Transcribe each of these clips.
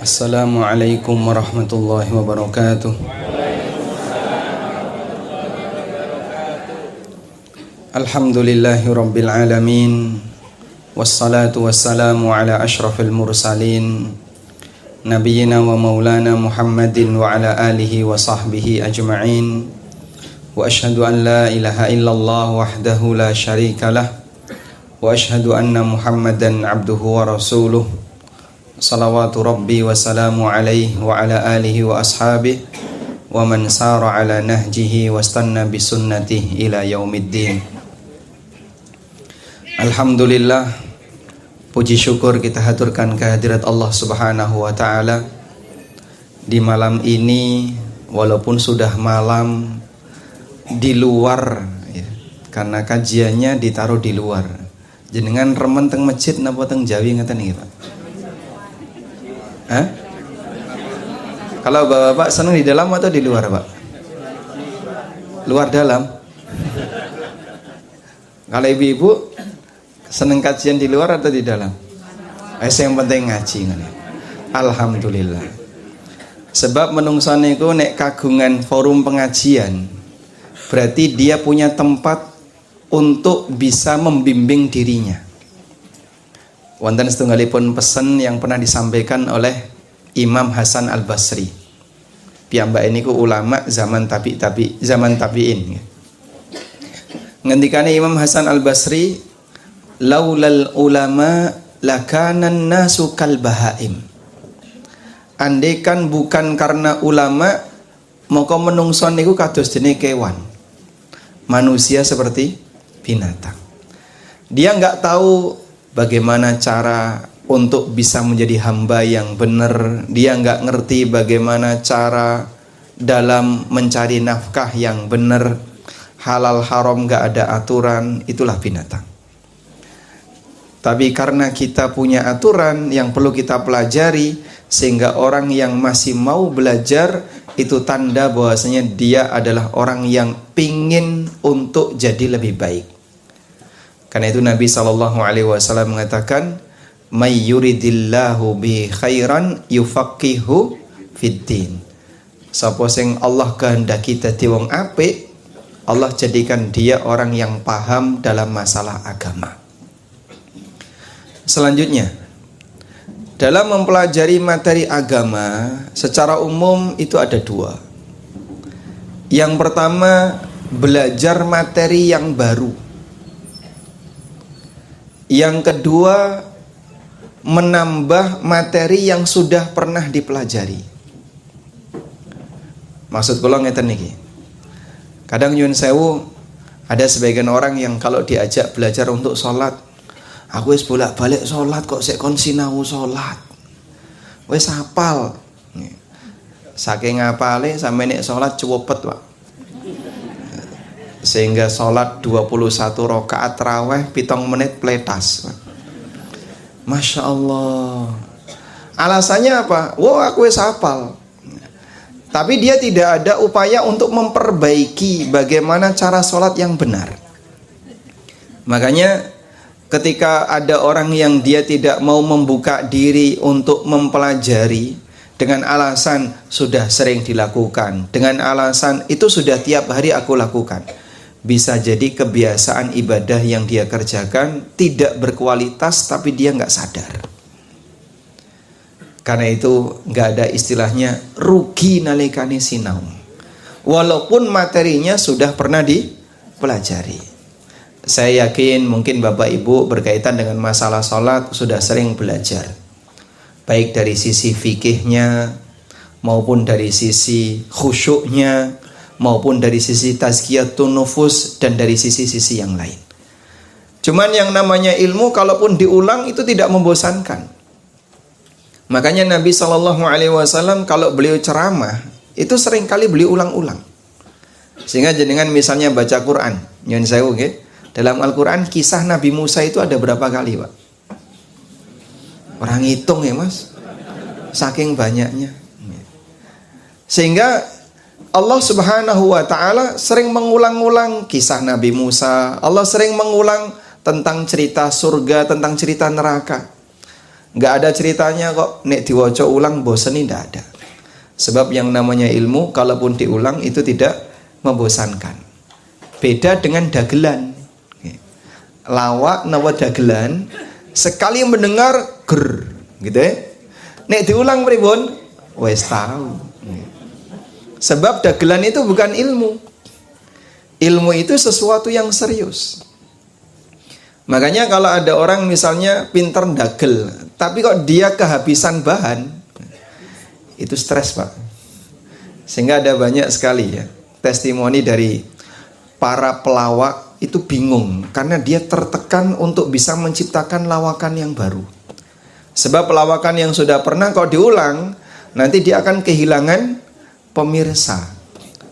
Assalamualaikum warahmatullahi wabarakatuh. Alhamdulillahi rabbil alamin. Wassalatu wassalamu ala ashrafil mursalin Nabiyyina wa maulana Muhammadin wa ala alihi wa sahbihi ajma'in. Wa ashhadu an la ilaha illallah wahdahu la syarikalah. Wa ashhadu anna Muhammadan abduhu wa rasuluh. Salawatu Rabbi wa salamu alaihi wa ala alihi wa ashabihi wa man sara ala nahjihi wa stanna bisunnatihi ila yaumiddin. Alhamdulillah, puji syukur kita haturkan kehadirat Allah subhanahu wa ta'ala di malam ini, walaupun sudah malam di luar ya, karena kajiannya ditaruh di luar. Jenengan remen teng masjid napa teng Jawi ngeten iki, Pak? Hah? Kalau bapak-bapak senang di dalam atau di luar, Pak? Luar dalam. Kalau ibu-ibu senang kajian di luar atau di dalam? Yang penting ngaji kan? Alhamdulillah. Sebab menungso niku nek kagungan forum pengajian, berarti dia punya tempat untuk bisa membimbing dirinya. Wonten setunggalipun pesan yang pernah disampaikan oleh Imam Hasan Al-Basri. Piyambak niku ulama zaman tabi'in. Ngendikane Imam Hasan Al-Basri, laulal ulama lakanan nasu kal bahaim. Andaikan bukan karena ulama, maka menungso niku kados dene kewan. Manusia seperti binatang. Dia enggak tahu bagaimana cara untuk bisa menjadi hamba yang benar. Dia nggak ngerti bagaimana cara dalam mencari nafkah yang benar. Halal haram nggak ada aturan, itulah binatang. Tapi karena kita punya aturan yang perlu kita pelajari, sehingga orang yang masih mau belajar, itu tanda bahwasanya dia adalah orang yang pingin untuk jadi lebih baik. Karena itu Nabi SAW mengatakan, may yuridillahu bi khairan yufaqihu fiddin. Sapa sing Allah kehendaki dadi wong apik, Allah jadikan dia orang yang paham dalam masalah agama. Selanjutnya, dalam mempelajari materi agama secara umum itu ada dua. Yang pertama, belajar materi yang baru. Yang kedua, menambah materi yang sudah pernah dipelajari. Maksud kula ngeten niki. Kadang nyuwun sewu, ada sebagian orang yang kalau diajak belajar untuk sholat, aku wis bolak-balik sholat kok sik kon sinau sholat. Wis hafal. Saking ngapale sampe nek sholat cuwepet, Pak. Sehingga sholat 21 rakaat raweh 7 menit pletas. Masya Allah. Alasannya apa? Wah, aku wis hafal. Tapi dia tidak ada upaya untuk memperbaiki bagaimana cara sholat yang benar. Makanya ketika ada orang yang dia tidak mau membuka diri untuk mempelajari, dengan alasan sudah sering dilakukan, dengan alasan itu sudah tiap hari aku lakukan, bisa jadi kebiasaan ibadah yang dia kerjakan tidak berkualitas, tapi dia nggak sadar. Karena itu nggak ada istilahnya rugi nalikane sinau, walaupun materinya sudah pernah dipelajari. Saya yakin mungkin Bapak Ibu berkaitan dengan masalah sholat sudah sering belajar, baik dari sisi fikihnya maupun dari sisi khusyuknya, maupun dari sisi tazkiyatun nufus dan dari sisi-sisi yang lain. Cuman yang namanya ilmu kalaupun diulang itu tidak membosankan. Makanya Nabi SAW kalau beliau ceramah itu seringkali beliau ulang-ulang. Sehingga jenengan misalnya baca Quran, nyun sewu nggih, dalam Al-Quran kisah Nabi Musa itu ada berapa kali, Pak? Orang hitung ya, Mas. Saking banyaknya. Sehingga Allah Subhanahu wa ta'ala sering mengulang-ulang kisah Nabi Musa. Allah sering mengulang tentang cerita surga, tentang cerita neraka. Nggak ada ceritanya kok nek diwaca ulang bosen, ndak ada. Sebab yang namanya ilmu kalaupun diulang itu tidak membosankan. Beda dengan dagelan. Lawak nawa dagelan sekali mendengar ger gitu ya. Nek diulang pripun? Wes tahu. Sebab dagelan itu bukan ilmu. Ilmu itu sesuatu yang serius. Makanya kalau ada orang misalnya pinter dagel, tapi kok dia kehabisan bahan, itu stres Pak. Sehingga ada banyak sekali ya testimoni dari para pelawak itu bingung karena dia tertekan untuk bisa menciptakan lawakan yang baru. Sebab lawakan yang sudah pernah kok diulang, nanti dia akan kehilangan pemirsa.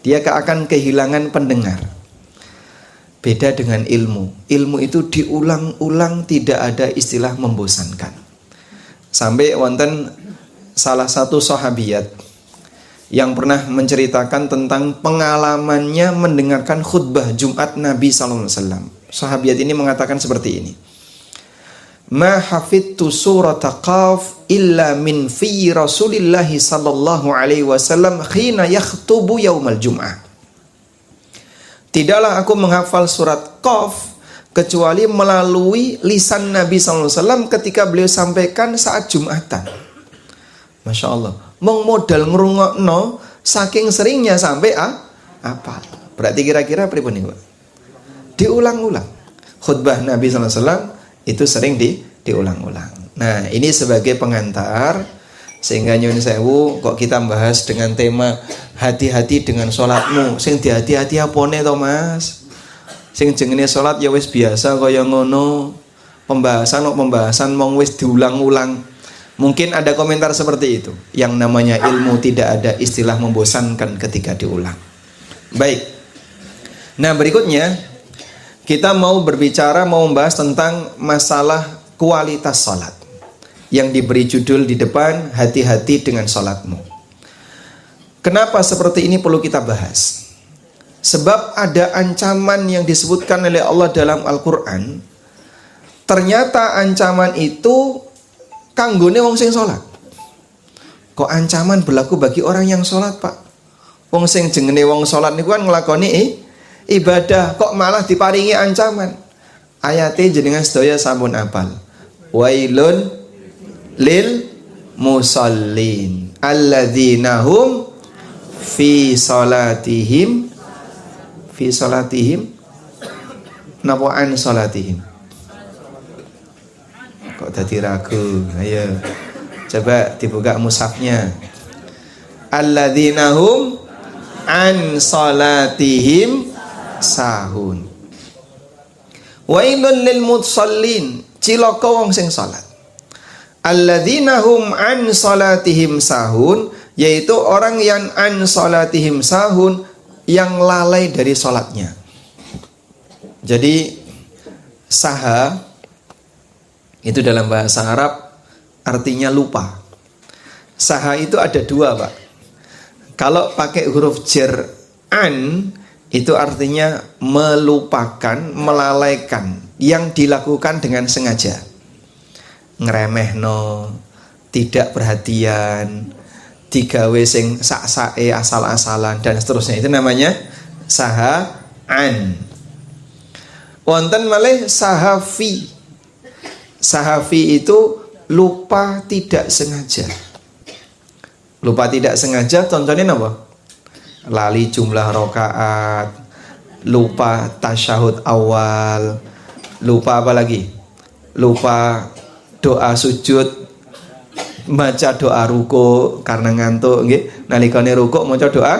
Dia akan kehilangan pendengar. Beda dengan ilmu. Ilmu itu diulang-ulang, tidak ada istilah membosankan. Sampai wonten salah satu sahabiat yang pernah menceritakan tentang pengalamannya mendengarkan khutbah Jumat Nabi SAW. Sahabiat ini mengatakan seperti ini. Ma hafidtu surata Qaf illa min fi Rasulillahi sallallahu alaihi wasallam khina yakhtubu yaumal Jum'ah. Tidaklah aku menghafal surat Qaf kecuali melalui lisan Nabi SAW ketika beliau sampaikan saat Jumatan. Masya Allah. Mong modal ngerungokno saking seringnya sampai apa? Berarti kira-kira pripun niku? Diulang-ulang. Khutbah Nabi SAW itu sering diulang-ulang. Nah, ini sebagai pengantar. Sehingga nyuwun sewu kok kita bahas dengan tema hati-hati dengan sholatmu. Sing hati-hati apone to Mas? Sing jenenge sholat ya wis biasa kaya ngono. Pembahasan mong wis diulang-ulang. Mungkin ada komentar seperti itu. Yang namanya ilmu tidak ada istilah membosankan ketika diulang. Baik. Nah, berikutnya kita mau membahas tentang masalah kualitas sholat. Yang diberi judul di depan, hati-hati dengan sholatmu. Kenapa seperti ini perlu kita bahas? Sebab ada ancaman yang disebutkan oleh Allah dalam Al-Quran. Ternyata ancaman itu kanggone wong sing sholat. Kok ancaman berlaku bagi orang yang sholat Pak? Wong sing jengene wong sholat niku kan nglakoni ibadah, kok malah diparingi ancaman. Ayate jenengan sedaya sampun apal. Wailun lil musallin alladzina hum fi salatihim napa an salatihim. Kok tadi ragu? Ayo coba dibuka mushafnya. Alladzina hum an salatihim sahun. Wailun lil musallin, cilaka wong sing salat. Alladzina hum an salatihim sahun, yaitu orang yang an salatihim sahun, yang lalai dari salatnya. Jadi saha itu dalam bahasa Arab artinya lupa. Saha itu ada dua Pak. Kalau pakai huruf jar an itu artinya melupakan, melalaikan, yang dilakukan dengan sengaja. Ngremehno, tidak perhatian, digawe sing sak-sake asal-asalan dan seterusnya. Itu namanya sahaan. Wonten malih sahafi. Sahafi itu lupa tidak sengaja. Lupa tidak sengaja contohnya apa? Lali jumlah rakaat, lupa tasyahud awal, lupa apa lagi? Lupa doa sujud, baca doa ruku karena ngantuk nggih. Nalikane ruku maca doa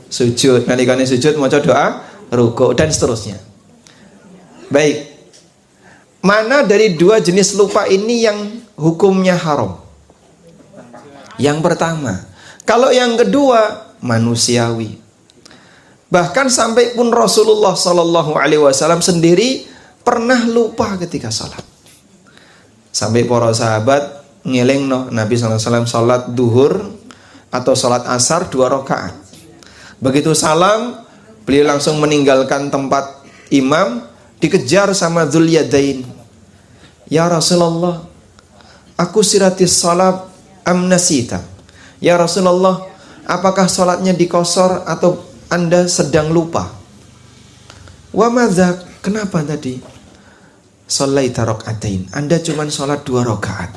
sujud, nalikane sujud maca doa ruku dan seterusnya. Baik. Mana dari dua jenis lupa ini yang hukumnya haram? Yang pertama. Kalau yang kedua manusiawi. Bahkan sampai pun Rasulullah sallallahu alaihi wasallam sendiri pernah lupa ketika salat. Sampai para sahabat ngelingno Nabi SAW salat duhur atau salat asar 2 rakaat. Begitu salam, beliau langsung meninggalkan tempat imam, dikejar sama Dzul Yadain. Ya Rasulullah, aku siratis salat amnasita. Ya Rasulullah, apakah salatnya dikosor atau Anda sedang lupa? Wa madza, kenapa tadi? Shallaita raka'atain, Anda cuma salat 2 rakaat.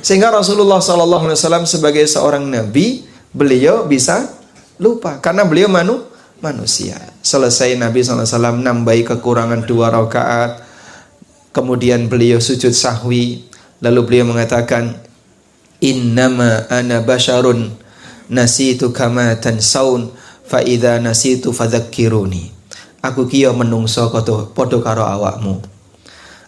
Sehingga Rasulullah SAW sebagai seorang nabi, beliau bisa lupa karena beliau manusia. Selesai Nabi SAW nambahi kekurangan 2 rakaat, kemudian beliau sujud sahwi, lalu beliau mengatakan, innama ana basyarun nasitu kama tansaun fa idza nasitu fadzakkiruni. Aku kiyo menungso padha karo awakmu.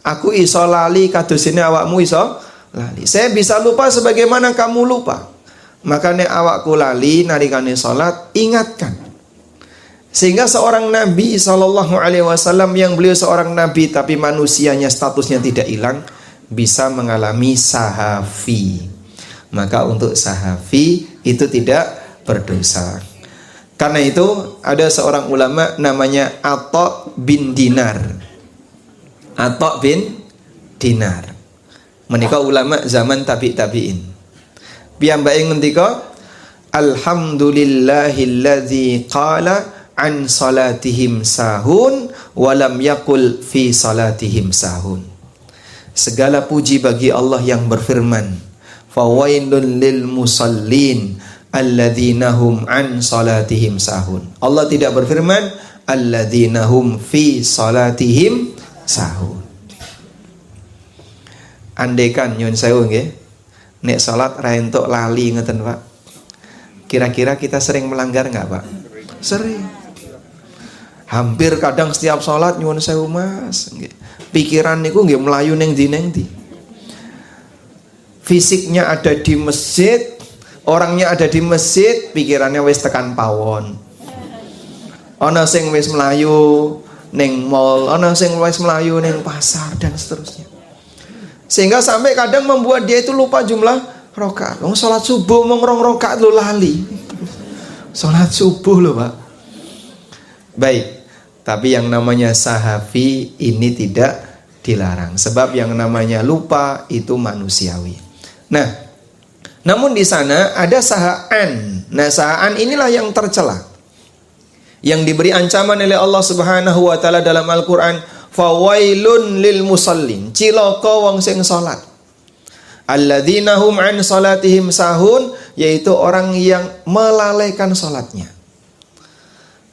Aku iso lali kadosene awakmu iso lali. Saya bisa lupa sebagaimana kamu lupa. Makanya awakku lali narikane salat, ingatkan. Sehingga seorang Nabi SAW yang beliau seorang Nabi tapi manusianya statusnya tidak hilang, bisa mengalami sahafi. Maka untuk sahafi itu tidak berdosa. Karena itu ada seorang ulama namanya Atha bin Dinar. Atha bin Dinar. Menika ulama zaman tabi'in. Piyambake ngendika, alhamdulillahilladzi qala an salatihim sahun walam yakul fi salatihim sahun. Segala puji bagi Allah yang berfirman, fawailun lil musallin alladzina hum an salatihim sahun. Allah tidak berfirman alladzina hum fi salatihim sahun. Andaikan nyun sewu nggih, nek salat ra entuk lali ngeten Pak. Kira-kira kita sering melanggar enggak Pak? Sering. Hampir kadang setiap sholat nyuwun sewu Mas, pikiran niku nggih melayu neng ndi. Fisiknya ada di masjid, orangnya ada di masjid, pikirannya wis tekan pawon. Ana sing wis melayu neng mall, ana sing wis melayu neng pasar dan seterusnya. Sehingga sampai kadang membuat dia itu lupa jumlah rakaat. Wong salat subuh mung 2 rakaat lho lali. Salat subuh lho Pak. Baik, tapi yang namanya sahafi ini tidak dilarang. Sebab yang namanya lupa itu manusiawi. Nah, namun di sana ada saha'an. Nah, saha'an inilah yang tercela, yang diberi ancaman oleh Allah Subhanahu wa taala dalam Al-Qur'an, fawailun lil musallin, cilaka wong sing salat. Alladzina hum an salatihim sahun, yaitu orang yang melalaikan salatnya.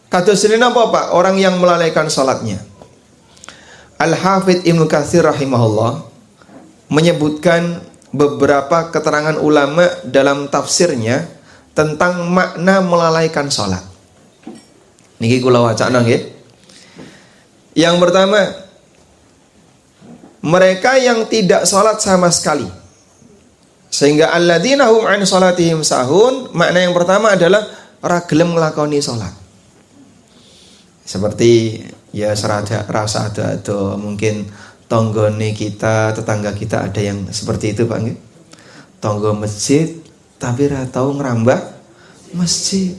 Kados ini apa Pak? Orang yang melalaikan salatnya. Al-Hafidz Ibnu Katsir rahimahullah menyebutkan beberapa keterangan ulama dalam tafsirnya tentang makna melalaikan salat. Niki kula wacana nggih. Yang pertama, mereka yang tidak salat sama sekali. Sehingga alladzina hum an salatihim sahun, makna yang pertama adalah ora gelem nglakoni salat. Seperti ya rasa ada mungkin tonggone kita, tetangga kita ada yang seperti itu Pak nggih. Tonggo masjid tapi ora tau ngrambah masjid.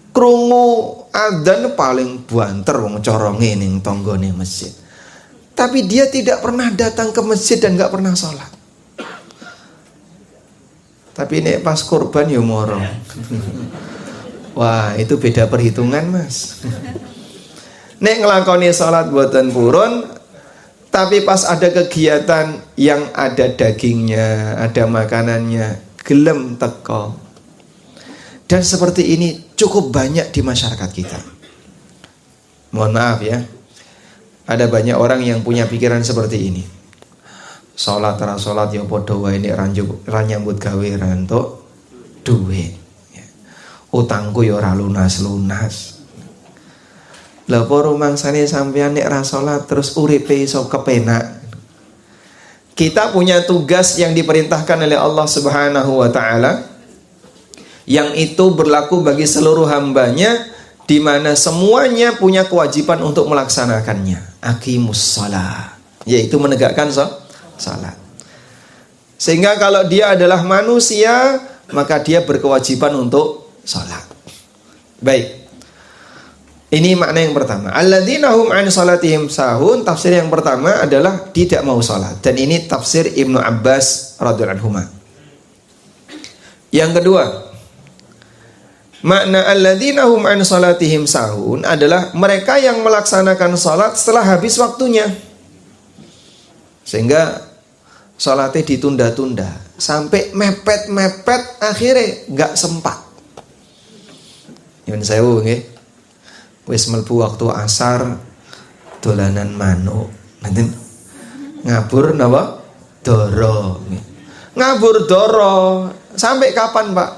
Krungu adzan paling banter wong coronge ning tonggone masjid. Tapi dia tidak pernah datang ke masjid dan enggak pernah sholat. Tapi nek pas kurban ya moro. Wah, itu beda perhitungan Mas. Nek ngelakoni sholat buatan purun, tapi pas ada kegiatan yang ada dagingnya, ada makanannya, gelem teko. Dan seperti ini cukup banyak di masyarakat kita. Mohon maaf ya, ada banyak orang yang punya pikiran seperti ini. Sholat ra sholat ya padha wae nek ra nyambut gawe ra entuk duwe. Utangku ya ora lunas-lunas. Lah apa rumangsane sampean nek ra salat terus uripe iso kepenak. Kita punya tugas yang diperintahkan oleh Allah Subhanahu wa taala, yang itu berlaku bagi seluruh hambanya, di mana semuanya punya kewajiban untuk melaksanakannya. Aqimus shalah, yaitu menegakkan salat. Sehingga kalau dia adalah manusia, maka dia berkewajiban untuk salat. Baik. Ini makna yang pertama. Alladzina hum an salatihim sahun, tafsir yang pertama adalah tidak mau salat. Dan ini tafsir Ibnu Abbas radhiyallahu anhu. Yang kedua, makna alladzina hum an salatihim sahun adalah mereka yang melaksanakan salat setelah habis waktunya. Sehingga salatnya ditunda-tunda sampai mepet-mepet akhirnya nggak sempat. Nyuwun sewu nggih. Wis mlebu waktu asar dolanan manuk. Nanti ngabur napa? Doro. Ngabur doro sampai kapan, Pak?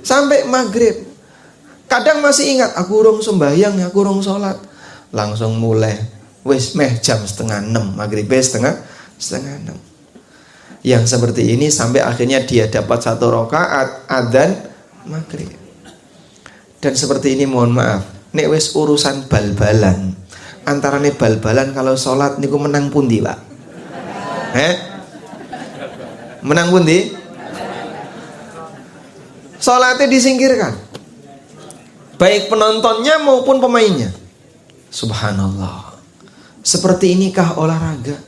Sampai maghrib. Kadang masih ingat, aku urung sembahyang, aku urung sholat. Langsung mulai. Wis meh jam 5:30, maghrib setengah 6. Yang seperti ini sampai akhirnya dia dapat 1 rakaat adzan maghrib. Dan seperti ini mohon maaf, nek wis urusan bal-balan, antarane bal-balan kalau sholat niku menang pundi, Pak? Menang pundi? Sholatnya disingkirkan, baik penontonnya maupun pemainnya. Subhanallah. Seperti inikah olahraga?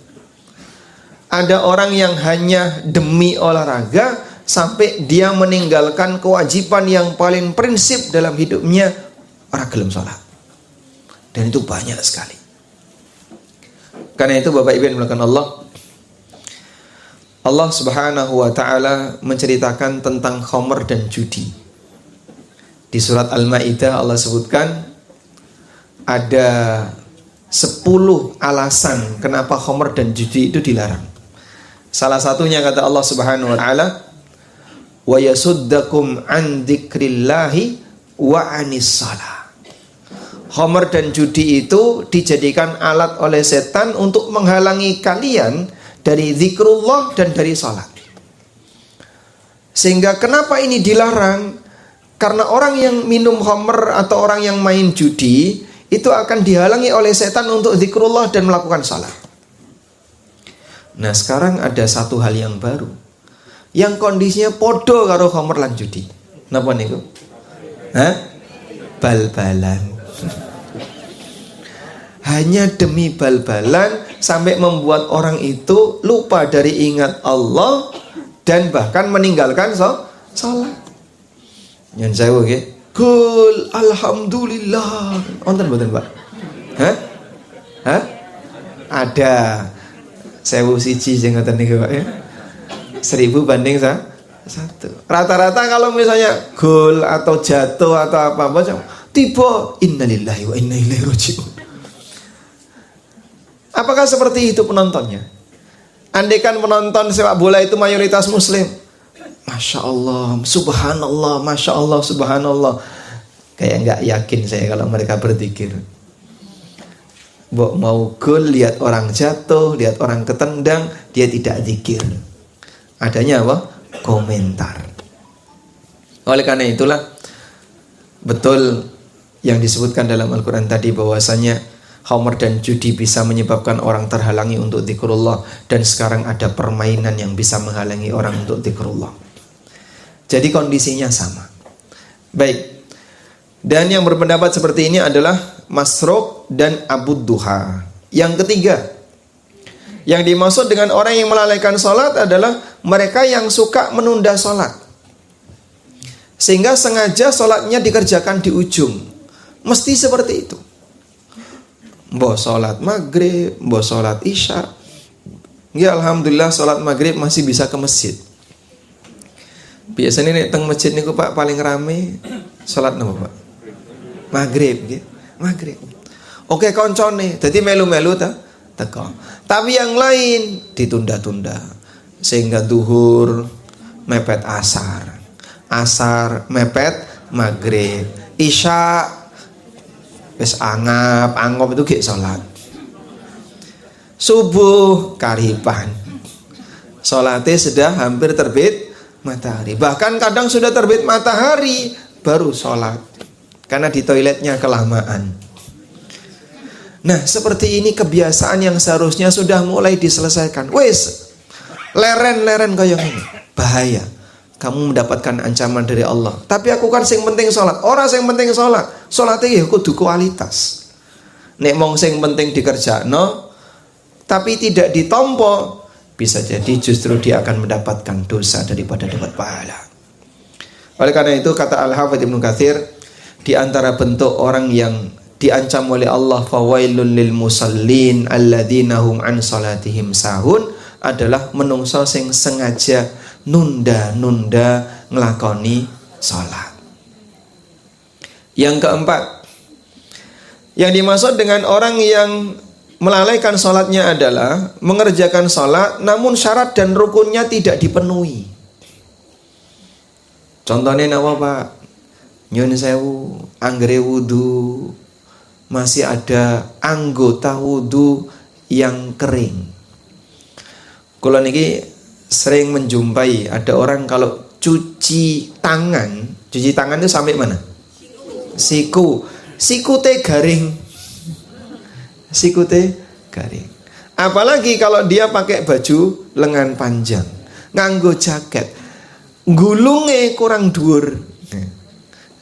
Ada orang yang hanya demi olahraga sampai dia meninggalkan kewajiban yang paling prinsip dalam hidupnya, orang gelem sholat. Dan itu banyak sekali. Karena itu Bapak Ibu yang dimuliakan Allah Subhanahu wa ta'ala menceritakan tentang khamr dan judi. Di surat Al-Maidah Allah sebutkan ada 10 alasan kenapa khamr dan judi itu dilarang. Salah satunya kata Allah Subhanahu wa ta'ala, wa yasuddakum an dzikrillahi wa anis shalah. Khamr dan judi itu dijadikan alat oleh setan untuk menghalangi kalian dari zikrullah dan dari salat. Sehingga kenapa ini dilarang? Karena orang yang minum khamr atau orang yang main judi itu akan dihalangi oleh setan untuk zikrullah dan melakukan salat. Nah, sekarang ada satu hal yang baru yang kondisinya podo karo khamr lan judi. Napa niku? Bal-balan. Hanya demi bal-balan sampai membuat orang itu lupa dari ingat Allah dan bahkan meninggalkan salat. Nyen sewu nggih. Kul alhamdulillah. Wonten mboten, Pak? Ada 1000 sing ngoten niku, Pak ya. 1000 banding 1. Rata-rata kalau misalnya gol atau jatuh atau apa-apa tiba innalillahi wa inna ilaihi raji'un. Apakah seperti itu penontonnya? Andaikan penonton sepak bola itu mayoritas muslim, Masya Allah, subhanallah, Masya Allah, subhanallah. Kayak nggak yakin saya kalau mereka berzikir. Mau gol, lihat orang jatuh, lihat orang ketendang, dia tidak zikir. Adanya apa? Komentar. Oleh karena itulah betul yang disebutkan dalam Al-Quran tadi bahwasanya khamr dan judi bisa menyebabkan orang terhalangi untuk zikrullah, dan sekarang ada permainan yang bisa menghalangi orang untuk zikrullah. Jadi kondisinya sama. Baik. Dan yang berpendapat seperti ini adalah Masruq dan Abu Duha. Yang ketiga, yang dimaksud dengan orang yang melalaikan sholat adalah mereka yang suka menunda sholat, sehingga sengaja sholatnya dikerjakan di ujung. Mesti seperti itu. Mbok sholat maghrib, mbok sholat isya. Ya alhamdulillah sholat maghrib masih bisa ke masjid. Biasanya nek teng masjid niku Pak paling rame sholat napa Pak? Maghrib nggih. Maghrib. Oke koncone, dadi melu-melu ta teko. Tapi yang lain ditunda-tunda sehingga duhur mepet asar. Asar mepet maghrib. Isya wis angop itu gek salat. Subuh kariban. Salatnya sudah hampir terbit matahari. Bahkan kadang sudah terbit matahari baru salat. Karena di toiletnya kelamaan. Nah, seperti ini kebiasaan yang seharusnya sudah mulai diselesaikan. Wes, leren-leren kayak ini bahaya. kamu mendapatkan ancaman dari Allah. Tapi aku kan sing penting sholat. Orang sing penting sholat. Sholatnya ya kudu kualitas. Nek mong sing penting dikerjakno, tapi tidak ditompo, bisa jadi justru dia akan mendapatkan dosa daripada dapat pahala. Oleh karena itu kata Al-Hafidz Ibnu Katsir, di antara bentuk orang yang diancam oleh Allah fawailul lil musallin alladzina hum an salatihim sahun adalah menungso sing sengaja nunda-nunda nglakoni salat. Yang keempat, yang dimaksud dengan orang yang melalaikan salatnya adalah mengerjakan salat namun syarat dan rukunnya tidak dipenuhi. Contohnya apa Pak? Nyun sewu, anggere wudu masih ada anggota wudu yang kering. Kalau niki sering menjumpai ada orang kalau cuci tangan itu sampai mana? Sikute garing. Sikute garing. Apalagi kalau dia pakai baju lengan panjang, nganggo jaket, gulungnya kurang dhuwur.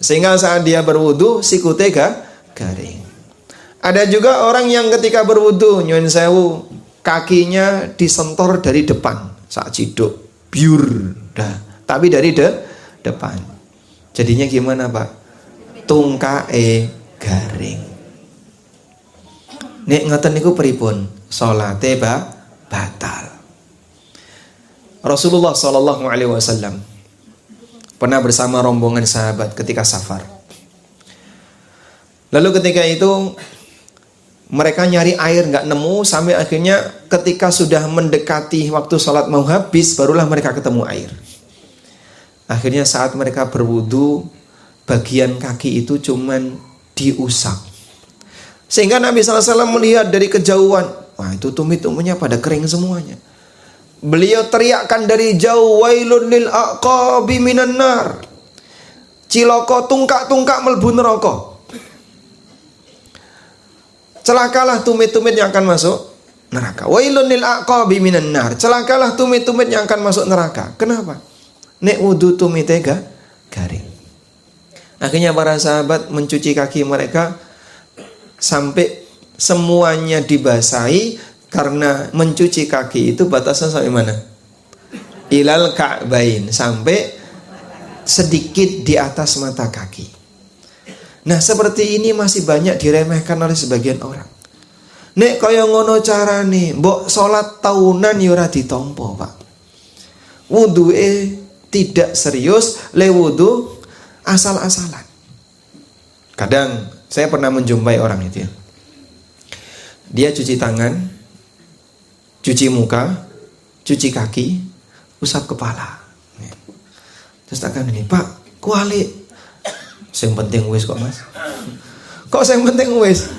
Sehingga saat dia berwudu sikute garing. Ada juga orang yang ketika berwudu nyuwun sewu kakinya disentor dari depan, sak ciduk, biur, dah. Tapi dari depan. Jadinya gimana Pak? Tungkae garing. Nek ngoten niku pripun? Salate batal. Rasulullah sallallahu alaihi wasallam pernah bersama rombongan sahabat ketika safar. Lalu ketika itu mereka nyari air nggak nemu, sampai akhirnya ketika sudah mendekati waktu sholat mau habis, barulah mereka ketemu air. Akhirnya saat mereka berwudu, bagian kaki itu cuman diusap. Sehingga Nabi SAW melihat dari kejauhan, wah itu tumit-tumitnya pada kering semuanya. Beliau teriakkan dari jauh, wailun lil aqabi minan nar. Ciloko tungkak-tungkak melbu neraka. Celakalah tumit-tumit yang akan masuk neraka. Wailun lil aqabi minan nar. Celakalah tumit-tumit yang akan masuk neraka. Kenapa? Nek wudu tumite garing. Akhirnya para sahabat mencuci kaki mereka sampai semuanya dibasahi, karena mencuci kaki itu batasnya sampai mana? Ilal ka'bain, sampai sedikit di atas mata kaki. Nah seperti ini masih banyak diremehkan oleh sebagian orang. Nek kaya ngono carane, mbok salat tahunan ya ora ditampa, Pak. Wudu'e tidak serius, le wudu asal-asalan. Kadang saya pernah menjumpai orang itu ya. Dia cuci tangan, cuci muka, cuci kaki, usap kepala. Terus takkan ini, Pak, kuali. Yang penting wis kok Mas. Kok yang penting wis?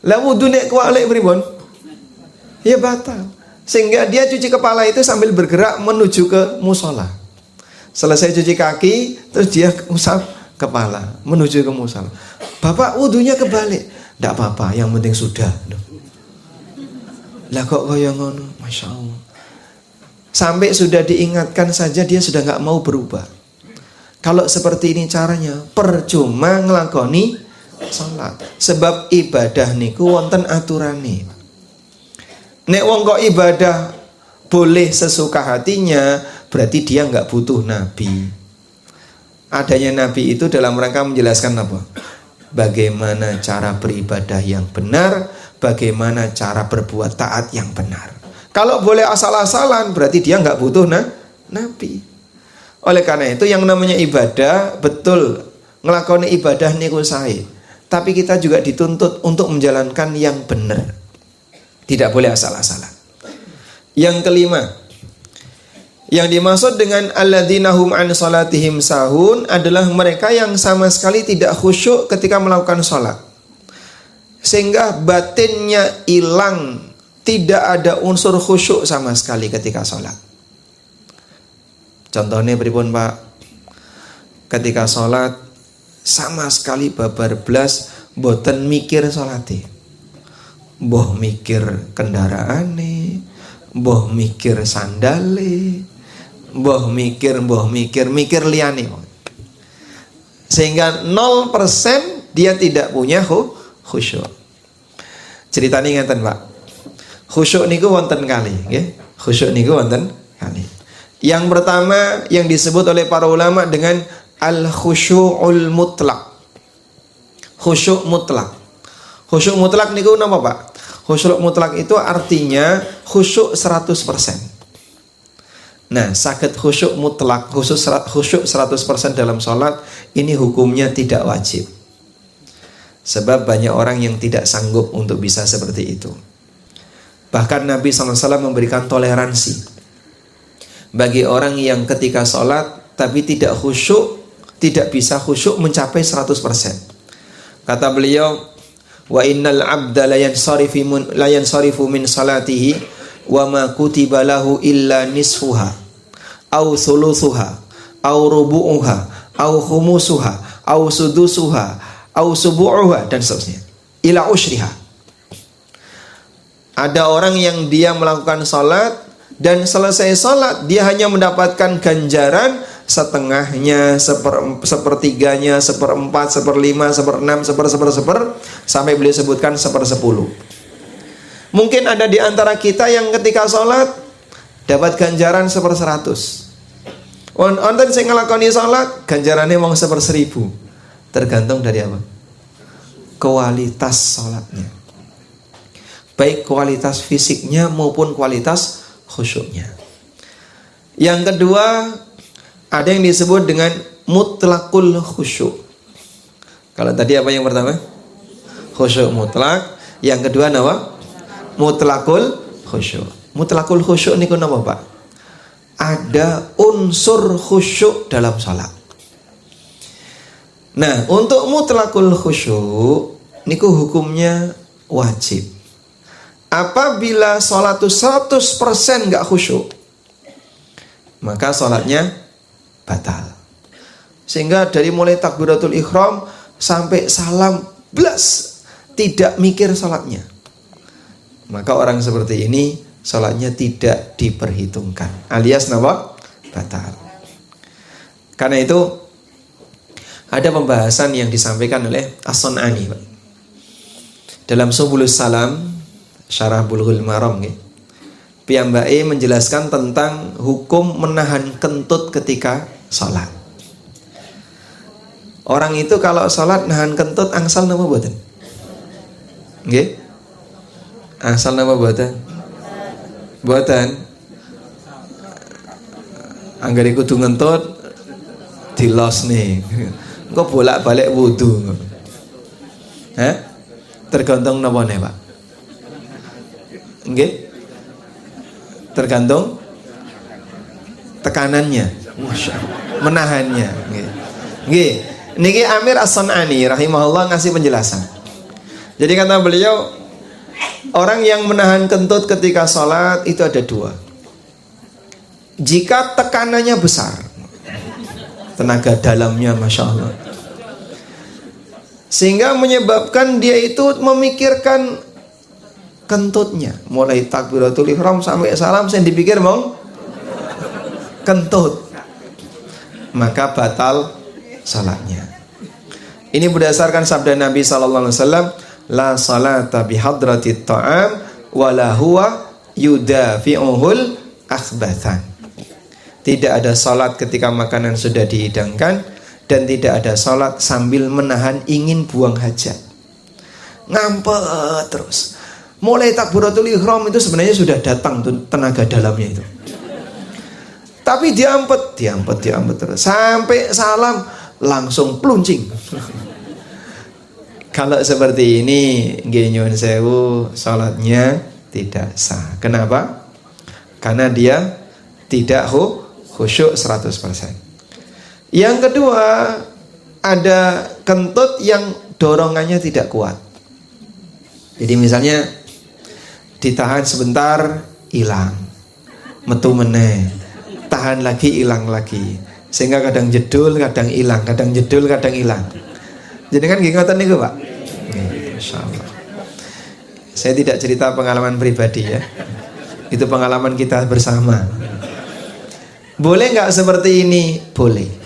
Lah wudu nek kuali pripun? Ya batal. Sehingga dia cuci kepala itu sambil bergerak menuju ke musola. Selesai cuci kaki, terus dia usap kepala menuju ke musola. Bapak wudunya kebalik. Tidak apa-apa, yang penting sudah. Lah kok kaya ngono? Masya Allah. Sampai sudah diingatkan saja dia sudah gak mau berubah. Kalau seperti ini caranya, percuma ngelakoni salat. Sebab ibadah niku wonten aturane. Nek wong kok ibadah boleh sesuka hatinya, berarti dia nggak butuh nabi. Adanya nabi itu dalam rangka menjelaskan apa? Bagaimana cara beribadah yang benar, bagaimana cara berbuat taat yang benar. Kalau boleh asal-asalan, berarti dia nggak butuh nabi. Oleh karena itu yang namanya ibadah, betul ngelakoni ibadah niku sae. Tapi kita juga dituntut untuk menjalankan yang benar. Tidak boleh asal-asalan. Yang kelima, yang dimaksud dengan alladzina hum an salatihim sahun adalah mereka yang sama sekali tidak khusyuk ketika melakukan salat. Sehingga batinnya hilang, tidak ada unsur khusyuk sama sekali ketika salat. Contohnya pripun Pak? Ketika sholat sama sekali babar blas boten mikir sholate. Mbah mikir kendaraane, mbah mikir sandale, Mbah mikir liyane. Sehingga 0% dia tidak punya khusyuk. Ceritane ngeten, Pak. Khusyuk niku wonten kali, nggih. Khusyuk niku wonten kali. Yang pertama yang disebut oleh para ulama dengan al-khusyu'ul mutlak. Khusyuk mutlak. Khusyuk mutlak niku napa, Pak? Khusyuk mutlak itu artinya khusyuk 100%. Nah, sakit khusyuk mutlak, khusyuk 100% dalam sholat, ini hukumnya tidak wajib. Sebab banyak orang yang tidak sanggup untuk bisa seperti itu. Bahkan Nabi SAW memberikan toleransi bagi orang yang ketika sholat tapi tidak khusyuk, tidak bisa khusyuk mencapai 100%. Kata beliau, wa innal abda la yansarifu min salatihi wa ma kutiba lahu illa nisfuha au thuluthuha au rubu'uha au khumusuha au sudusuha au subu'uha dan seterusnya ila usyriha. Ada orang yang dia melakukan salat dan selesai salat dia hanya mendapatkan ganjaran setengahnya, sepertiganya, seperempat, seperlima, seperenam, seper, sampai beliau sebutkan 1/10. Mungkin ada di antara kita yang ketika sholat dapat ganjaran 1/100. Wonten sing nglakoni sholat ganjarannya mung 1/1000. Tergantung dari apa? Kualitas sholatnya. Baik kualitas fisiknya maupun kualitas khusyuknya. Yang kedua, ada yang disebut dengan mutlakul khusyuk. Kalau tadi apa yang pertama? Khusyuk mutlak. Yang kedua apa? Mutlakul khusyuk. Mutlakul khusyuk niku napa, Pak? Ada unsur khusyuk dalam salat. Nah, untuk mutlakul khusyuk niku hukumnya wajib. Apabila salat itu 100% enggak khusyuk, maka salatnya batal. Sehingga dari mulai takbiratul ihram sampai salam blas tidak mikir salatnya, maka orang seperti ini salatnya tidak diperhitungkan, alias napa? Batal. Karena itu ada pembahasan yang disampaikan oleh As-Sun'ani dalam Subulus Salam Syarah Bulughul Maram nggih. Piyambake menjelaskan tentang hukum menahan kentut ketika sholat. Orang itu kalau sholat nahan kentut angsal napa mboten? Nggih? Angsal napa mboten? Mboten. Anggere kudu ngentut dilosne. Engko bolak-balik wudu. Tergantung napa ne, Pak? Nggih? Tergantung tekanannya, menahannya. Nggih. Niki Amir As-Sun'ani rahimahullah ngasih penjelasan. Jadi kata beliau, orang yang menahan kentut ketika sholat itu ada dua. Jika tekanannya besar, tenaga dalamnya Masya Allah, sehingga menyebabkan dia itu memikirkan kentutnya, mulai takbiratul ihram sampai salam saya dipikir mau kentut, maka batal salatnya. Ini berdasarkan sabda Nabi SAW, la salata bihadratit ta'am wala huwa yudafi'uhul akhbathan. Tidak ada salat ketika makanan sudah dihidangkan, dan tidak ada salat sambil menahan ingin buang hajat. Ngampet terus. Mulai takbiratul ihram itu sebenarnya sudah datang tuh tenaga dalamnya itu. Tapi diampet terus sampai salam langsung pluncing. Kalau seperti ini nggih nyuwun sewu, salatnya tidak sah. Kenapa? Karena dia tidak khusyuk 100%. Yang kedua, ada kentut yang dorongannya tidak kuat. Jadi misalnya ditahan sebentar, hilang, metu meneh, tahan lagi, hilang lagi, sehingga kadang jedul, kadang hilang, kadang jedul, kadang hilang. Jadi kan ngoten niku, Pak. Insyaallah. Saya tidak cerita pengalaman pribadi ya. Itu pengalaman kita bersama. Boleh nggak seperti ini? Boleh.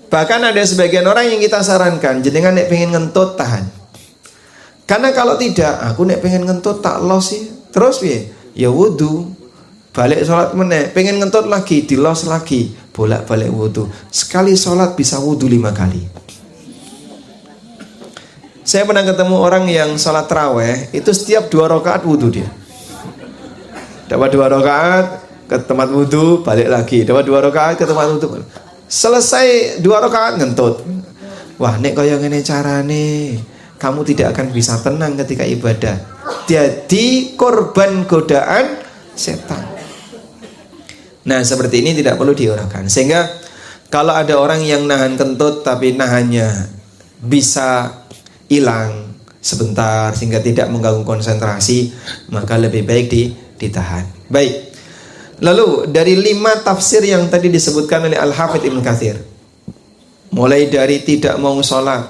Bahkan ada sebagian orang yang kita sarankan, jenengan nek pengen ngentut tahan. Karena kalau tidak, aku nek pengen ngentut tak los sih. Terus ya wudu. Balik sholat meneh, pengen ngentut lagi, dilos lagi, bolak-balik wudu. Sekali sholat bisa wudu 5 kali. Saya pernah ketemu orang yang sholat taraweh, itu setiap 2 rakaat wudu dia. Dapat 2 rakaat ke tempat wudu, balik lagi. Dapat 2 rakaat ke tempat wudu. Selesai 2 rakaat ngentut. Wah, nek kaya ngene carane, kamu tidak akan bisa tenang ketika ibadah. Jadi korban godaan setan. Nah, seperti ini tidak perlu diuraikan. Sehingga kalau ada orang yang nahan kentut tapi nahannya bisa hilang sebentar sehingga tidak mengganggu konsentrasi, maka lebih baik ditahan. Baik. Lalu dari 5 tafsir yang tadi disebutkan oleh Al-Hafidz Ibnu Katsir, mulai dari tidak mau sholat,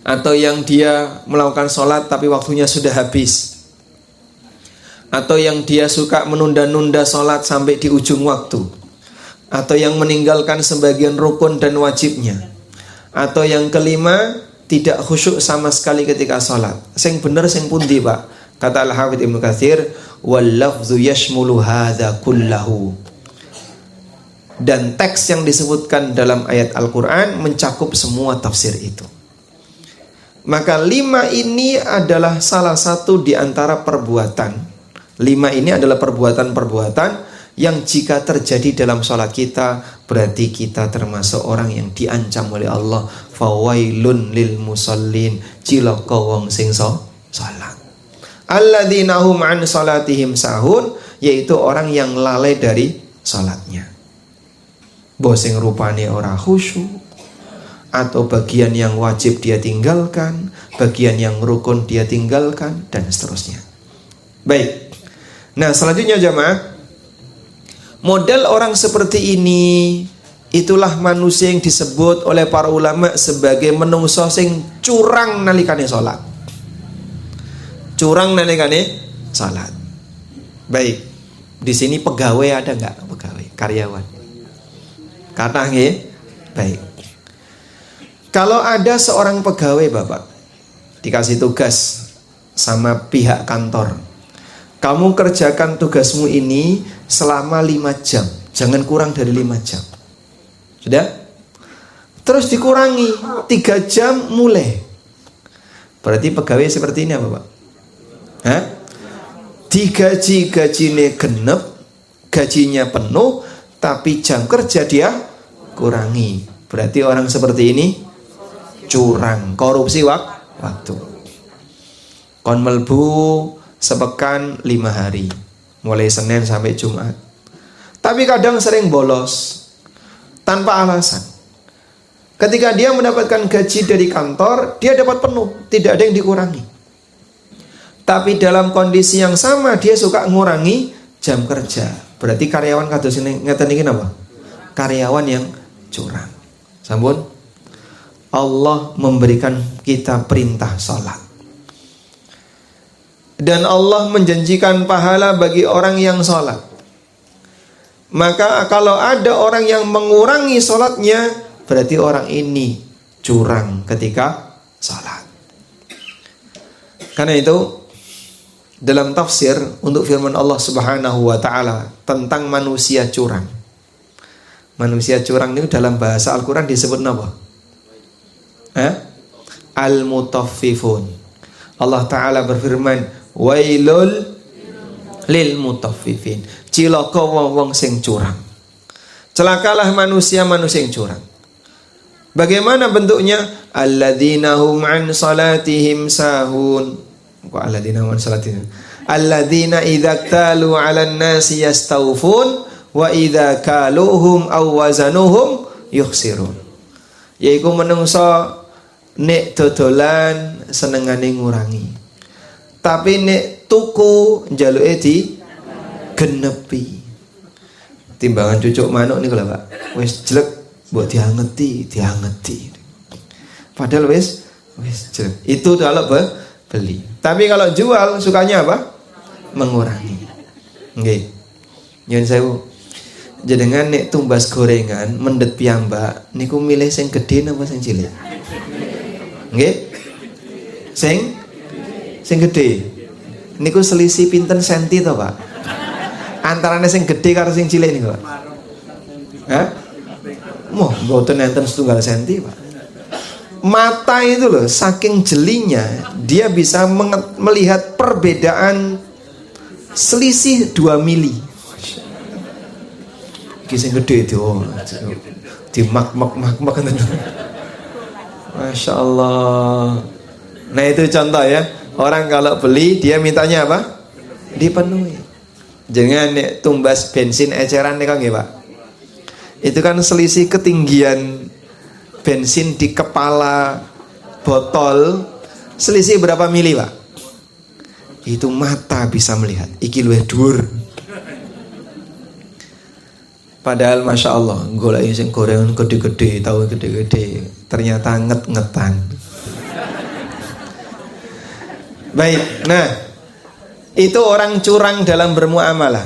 atau yang dia melakukan sholat tapi waktunya sudah habis, atau yang dia suka menunda-nunda sholat sampai di ujung waktu, atau yang meninggalkan sebagian rukun dan wajibnya, atau yang kelima tidak khusyuk sama sekali ketika sholat. Sing bener sing pundi, Pak? Kata Al-Hafidz Ibnu Katsir, wal lafdzu yashmulu hadza kullahu. Dan teks yang disebutkan dalam ayat Al-Qur'an mencakup semua tafsir itu. Maka 5 ini adalah salah satu di antara perbuatan. 5 ini adalah perbuatan-perbuatan yang jika terjadi dalam sholat kita, berarti kita termasuk orang yang diancam oleh Allah. Fawailun lil musallin, cilaka wong sing sholat. Alladzina hum an sholatihim sahun, yaitu orang yang lalai dari sholatnya. Bosing rupane ora khusyuk, atau bagian yang wajib dia tinggalkan, bagian yang rukun dia tinggalkan, dan seterusnya. Baik. Nah, selanjutnya jamaah, model orang seperti ini, itulah manusia yang disebut oleh para ulama sebagai menungso sing curang nalikane salat. Curang nalikane salat. Baik. Di sini pegawai ada enggak? Pegawai, karyawan. Kata nggih? Baik. Kalau ada seorang pegawai, Bapak, dikasih tugas sama pihak kantor, kamu kerjakan tugasmu ini selama 5 jam, jangan kurang dari 5 jam. Sudah? Terus dikurangi 3 jam mulai. Berarti pegawai seperti ini apa, Pak? Hah? Digaji gajine genep, gajinya penuh, tapi jam kerja dia kurangi. Berarti orang seperti ini curang, korupsi waktu. Kon melbu sepekan 5 hari, mulai Senin sampai Jumat. Tapi kadang sering bolos tanpa alasan. Ketika dia mendapatkan gaji dari kantor, dia dapat penuh, tidak ada yang dikurangi. Tapi dalam kondisi yang sama dia suka ngurangi jam kerja. Berarti karyawan kados ngeten iki napa? Karyawan yang curang. Sampun? Allah memberikan kita perintah salat. Dan Allah menjanjikan pahala bagi orang yang sholat. Maka kalau ada orang yang mengurangi sholatnya, berarti orang ini curang ketika sholat. Karena itu dalam tafsir untuk firman Allah Subhanahu wa ta'ala tentang manusia curang, manusia curang itu dalam bahasa Al-Quran disebut apa? Al-mutaffifun. Allah Ta'ala berfirman, wailul lil mutaffifin, cilaka wong sing curang. Celakalah manusia yang curang. Bagaimana bentuknya? Alladzina hum an salatihim sahun. Kok alladzina hum an salatihim? Alladzina idza talu 'alan nasi yastawfun wa idza kaluhum aw wazanuhum yukhsirun. Yaiku menungso nek dodolan senengane ngurangi, tapi nek tuku njaluke di genepi. Timbangan cucuk manuk niku lho, Pak. Wis jelek mbok diangeti. Padahal wis jelek. Itu kalau beli. Tapi kalau jual sukanya apa? Mengurangi. Nggih. Nyuwun sewu. Jenengan nek tumbas gorengan mendet piyambak niku milih sing gedhe napa sing cilik? Nggih? Sing gedhe. Niku selisih pinten senti to, Pak? Antarane sing gedhe karo sing cilik niku, Pak. Hah? Moh, mboten enten setunggal senti, Pak. Mata itu loh, saking jelinya dia bisa melihat perbedaan selisih 2 mili. Kisah gede itu, di mak. Masya Allah. Nah itu contoh ya. Orang kalau beli dia mintanya apa? Dipenuhi. Jangan nek tumbas bensin eceran nih kan ya Pak. Itu kan selisih ketinggian bensin di kepala botol. Selisih berapa mili Pak? Itu mata bisa melihat. Iki luwih dhuwur. Padahal Masya Allah golek sing gorengan gede-gede, tahu gede-gede, ternyata nget-ngetan. Baik, nah itu orang curang dalam bermuamalah.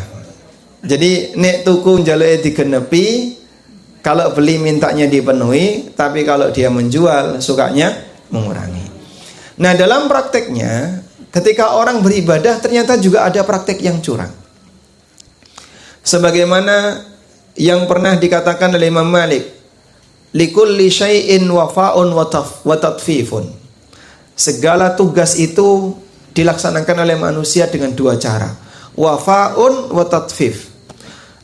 Jadi nek tuku njaluke digenepi, kalau beli mintanya dipenuhi, tapi kalau dia menjual sukanya mengurangi. Nah dalam prakteknya, ketika orang beribadah ternyata juga ada praktek yang curang. Sebagaimana yang pernah dikatakan oleh Imam Malik, likulli syai'in wafa'un wa tatfifun. Segala tugas itu dilaksanakan oleh manusia dengan 2 cara, wafa'un wa tatfif.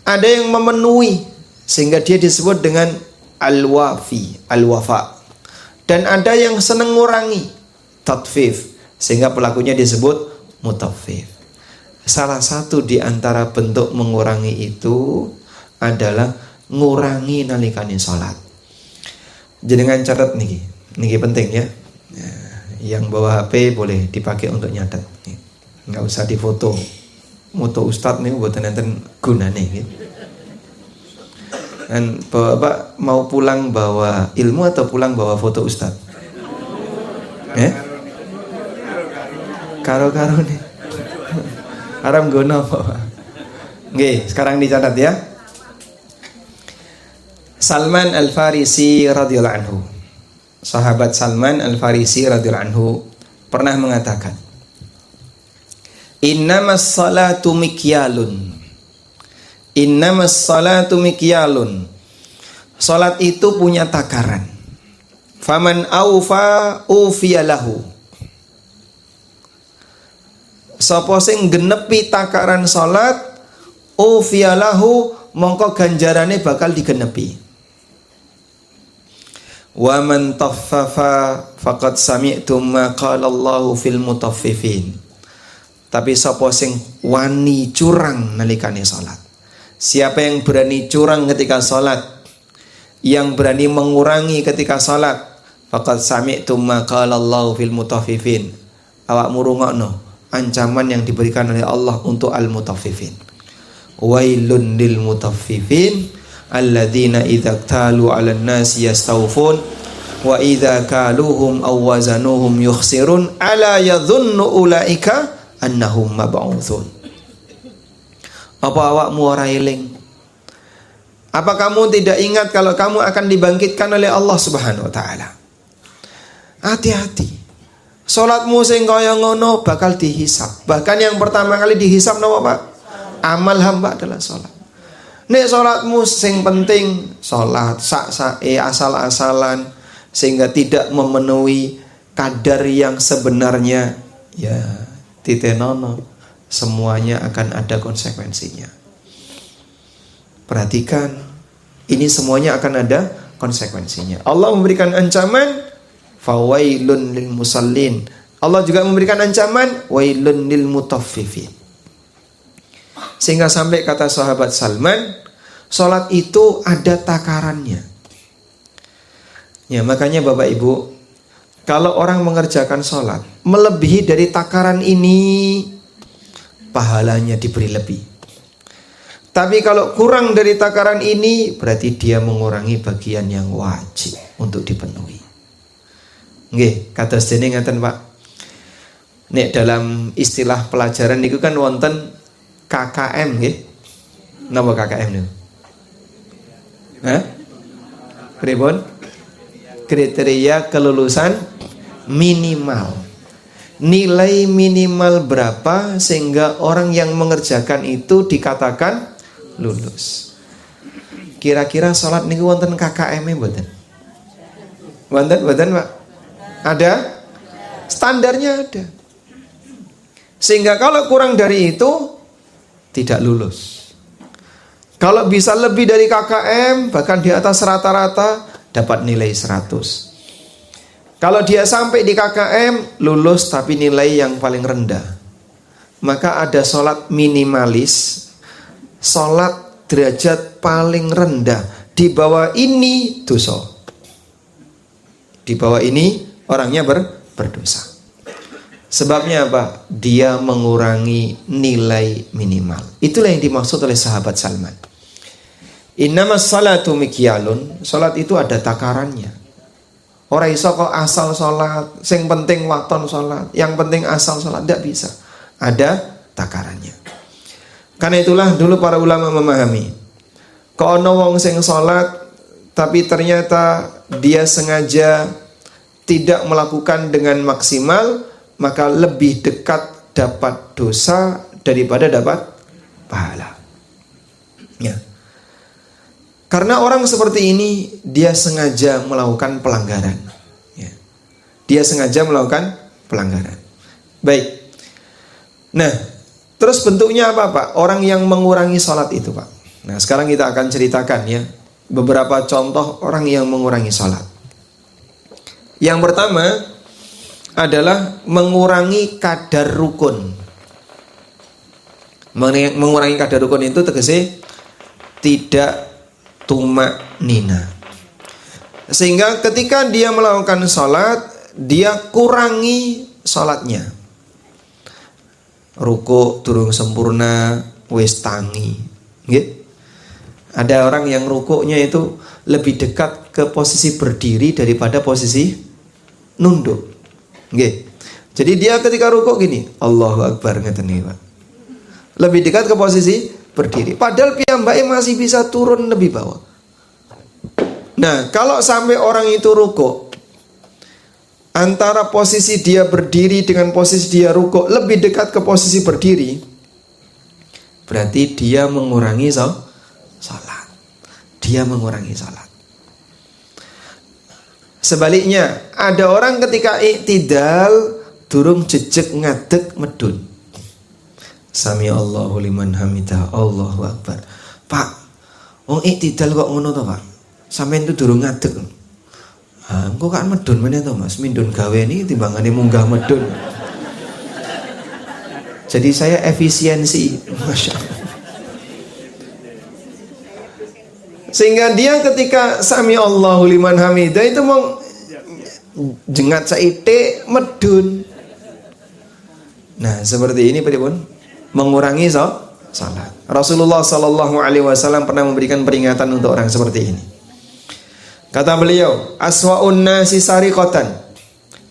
Ada yang memenuhi sehingga dia disebut dengan al-wafi, al-wafa. Dan ada yang senang ngurangi, tatfif, sehingga pelakunya disebut mutaffif. Salah satu di antara bentuk mengurangi itu adalah ngurangi nalikane salat. Jenengan catat niki penting ya. Yang bawa HP boleh dipakai untuk nyatet. Nggak usah difoto. Moto Ustadz nih buat nenten gunane gitu. Dan Bapak mau pulang bawa ilmu atau pulang bawa foto Ustadz? Karo-karo nih. Haram gono. Oke, sekarang dicatat ya. Salman Al-Farisi radhiyallahu anhu, sahabat Salman Al-Farisi radhiyallahu anhu pernah mengatakan, innamas salatu mikyalun. Innamas salatu mikyalun. Salat itu punya takaran. Faman aufa ufiyalahu. Sapa sing genepi takaran salat, ufiyalahu, mongko ganjarane bakal digenepi. Wa man taffafa faqad sami'tum ma qala Allahu fil mutaffifin. Tapi sapa sing wani curang nalikane salat. Siapa yang berani curang ketika salat, yang berani mengurangi ketika salat, faqad sami'tum ma qala Allahu fil mutaffifin. Awakmu rungokno ancaman yang diberikan oleh Allah untuk al-mutaffifin. Wailun lil mutaffifin alladzina idza talu 'alan nasi yastawfun wa idza kaluhum aw wazanuhum yukhsirun ala yadhunnu ulaika annahum mab'utsun. Apa awakmu ora eling? Apa kamu tidak ingat kalau kamu akan dibangkitkan oleh Allah Subhanahu wa taala? Hati-hati. Salatmu sing kaya ngono bakal dihisab. Bahkan yang pertama kali dihisab napa, Pak? Amal hamba adalah salat. Nek salatmu sing penting salat sak-sake asal-asalan sehingga tidak memenuhi kadar yang sebenarnya, ya titenono, semuanya akan ada konsekuensinya. Perhatikan, ini semuanya akan ada konsekuensinya. Allah memberikan ancaman fawailun lil musallin. Allah juga memberikan ancaman wailun lil mutaffifin. Sehingga sampai kata sahabat Salman, salat itu ada takarannya. Ya, makanya Bapak Ibu, kalau orang mengerjakan salat melebihi dari takaran ini, pahalanya diberi lebih. Tapi kalau kurang dari takaran ini, berarti dia mengurangi bagian yang wajib untuk dipenuhi. Nggih, kados dene ngaten, Pak. Nek dalam istilah pelajaran niku kan wonten KKM nggih. Napa KKM niku? Hah? Pripun? Kriteria kelulusan minimal. Nilai minimal berapa sehingga orang yang mengerjakan itu dikatakan lulus. Kira-kira sholat niku wonten KKM-e mboten? Wonten Pak? Ada? Standarnya ada. Sehingga kalau kurang dari itu tidak lulus. Kalau bisa lebih dari KKM, bahkan di atas rata-rata, dapat nilai 100. Kalau dia sampai di KKM, lulus tapi nilai yang paling rendah. Maka ada sholat minimalis, sholat derajat paling rendah. Di bawah ini dosa. Di bawah ini orangnya berdosa. Sebabnya apa? Dia mengurangi nilai minimal. Itulah yang dimaksud oleh sahabat Salman. Innamas salatu mikyalun. Salat itu ada takarannya. Ora iso kok asal salat, sing penting waton salat, yang penting asal salat, tidak bisa. Ada takarannya. Karena itulah dulu para ulama memahami. Kok ono wong sing salat tapi ternyata dia sengaja tidak melakukan dengan maksimal, maka lebih dekat dapat dosa daripada dapat pahala. Ya. Karena orang seperti ini dia sengaja melakukan pelanggaran. Ya. Dia sengaja melakukan pelanggaran. Baik. Nah, terus bentuknya apa Pak? Orang yang mengurangi sholat itu Pak. Nah, sekarang kita akan ceritakan ya beberapa contoh orang yang mengurangi sholat. Yang pertama adalah mengurangi kadar rukun. Mengurangi kadar rukun itu tegese tidak tumak nina. Sehingga ketika dia melakukan sholat, dia kurangi sholatnya. Ruku durung sempurna, wis tangi. Nggih. Ada orang yang rukuknya itu lebih dekat ke posisi berdiri daripada posisi nunduk. Nggih. Jadi dia ketika rukuk gini, Allahu Akbar ngeten iki, Pak. Lebih dekat ke posisi berdiri. Padahal piyambake masih bisa turun lebih bawah. Nah, kalau sampai orang itu rukuk, antara posisi dia berdiri dengan posisi dia rukuk lebih dekat ke posisi berdiri, berarti dia mengurangi salat. Dia mengurangi salat. Sebaliknya, ada orang ketika iktidal durung jejeg ngadeg medun. Sami Allahu liman hamidah, Allahu Akbar. Pak, wong iktidal kok ngono to, Pak? Sampeyan itu durung ngadeg. Ah, engko kan medun meneh to, Mas. Mindun gawe niki timbangane munggah medun. Jadi saya efisiensi, Masya Allah. Sehingga dia ketika Sami Allahu liman hamidah itu mau jengat saite medun. Nah, seperti ini pripun? Mengurangi salat. Rasulullah sallallahu alaihi wasallam pernah memberikan peringatan untuk orang seperti ini. Kata beliau, aswa'un nasi sariqatan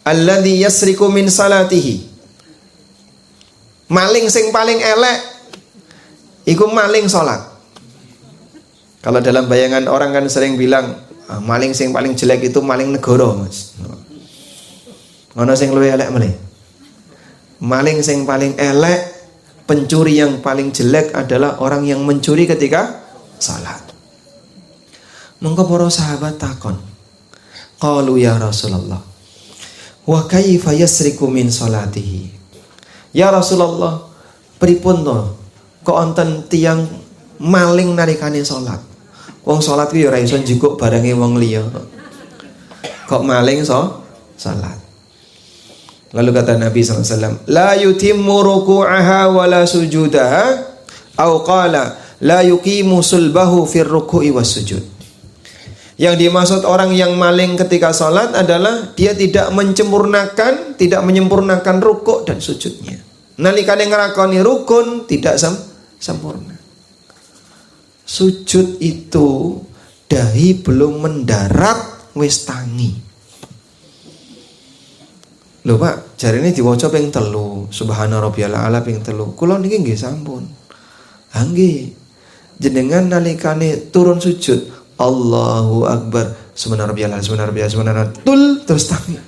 alladhi yasriku min salatihi. Maling sing paling elek iku maling salat. Kalau dalam bayangan orang kan sering bilang, maling sing paling jelek itu maling negara, Mas. Ngono sing luwih elek meneh. Maling sing paling elek, pencuri yang paling jelek adalah orang yang mencuri ketika salat. Mengko para sahabat takon, qalu ya Rasulullah, wa kaifa yasriku min salatihi? Ya Rasulullah, pripun to kok wonten tiyang maling nalikane salat? Wong salat ku ya ora iso njukuk barange wong liya. Kok maling salat? Lalu kata Nabi SAW, la yutimmu ruku'aha wa la sujudaha, au qala la yuqimu sulbahu fir ruku'i was sujud. Yang dimaksud orang yang maling ketika sholat adalah dia tidak menyempurnakan rukuk dan sujudnya. Nalikane nglakoni rukun tidak sempurna. Sujud itu dahi belum mendarat wis tangi. Lho Pak, jarine diwaca ping 3, subhana rabbiyal a'la ping 3. Kula niki nggih sampun. Ha nggih. Jenengan nalikane turun sujud Allahu Akbar, subhanarabbiyal tul, terus tangi.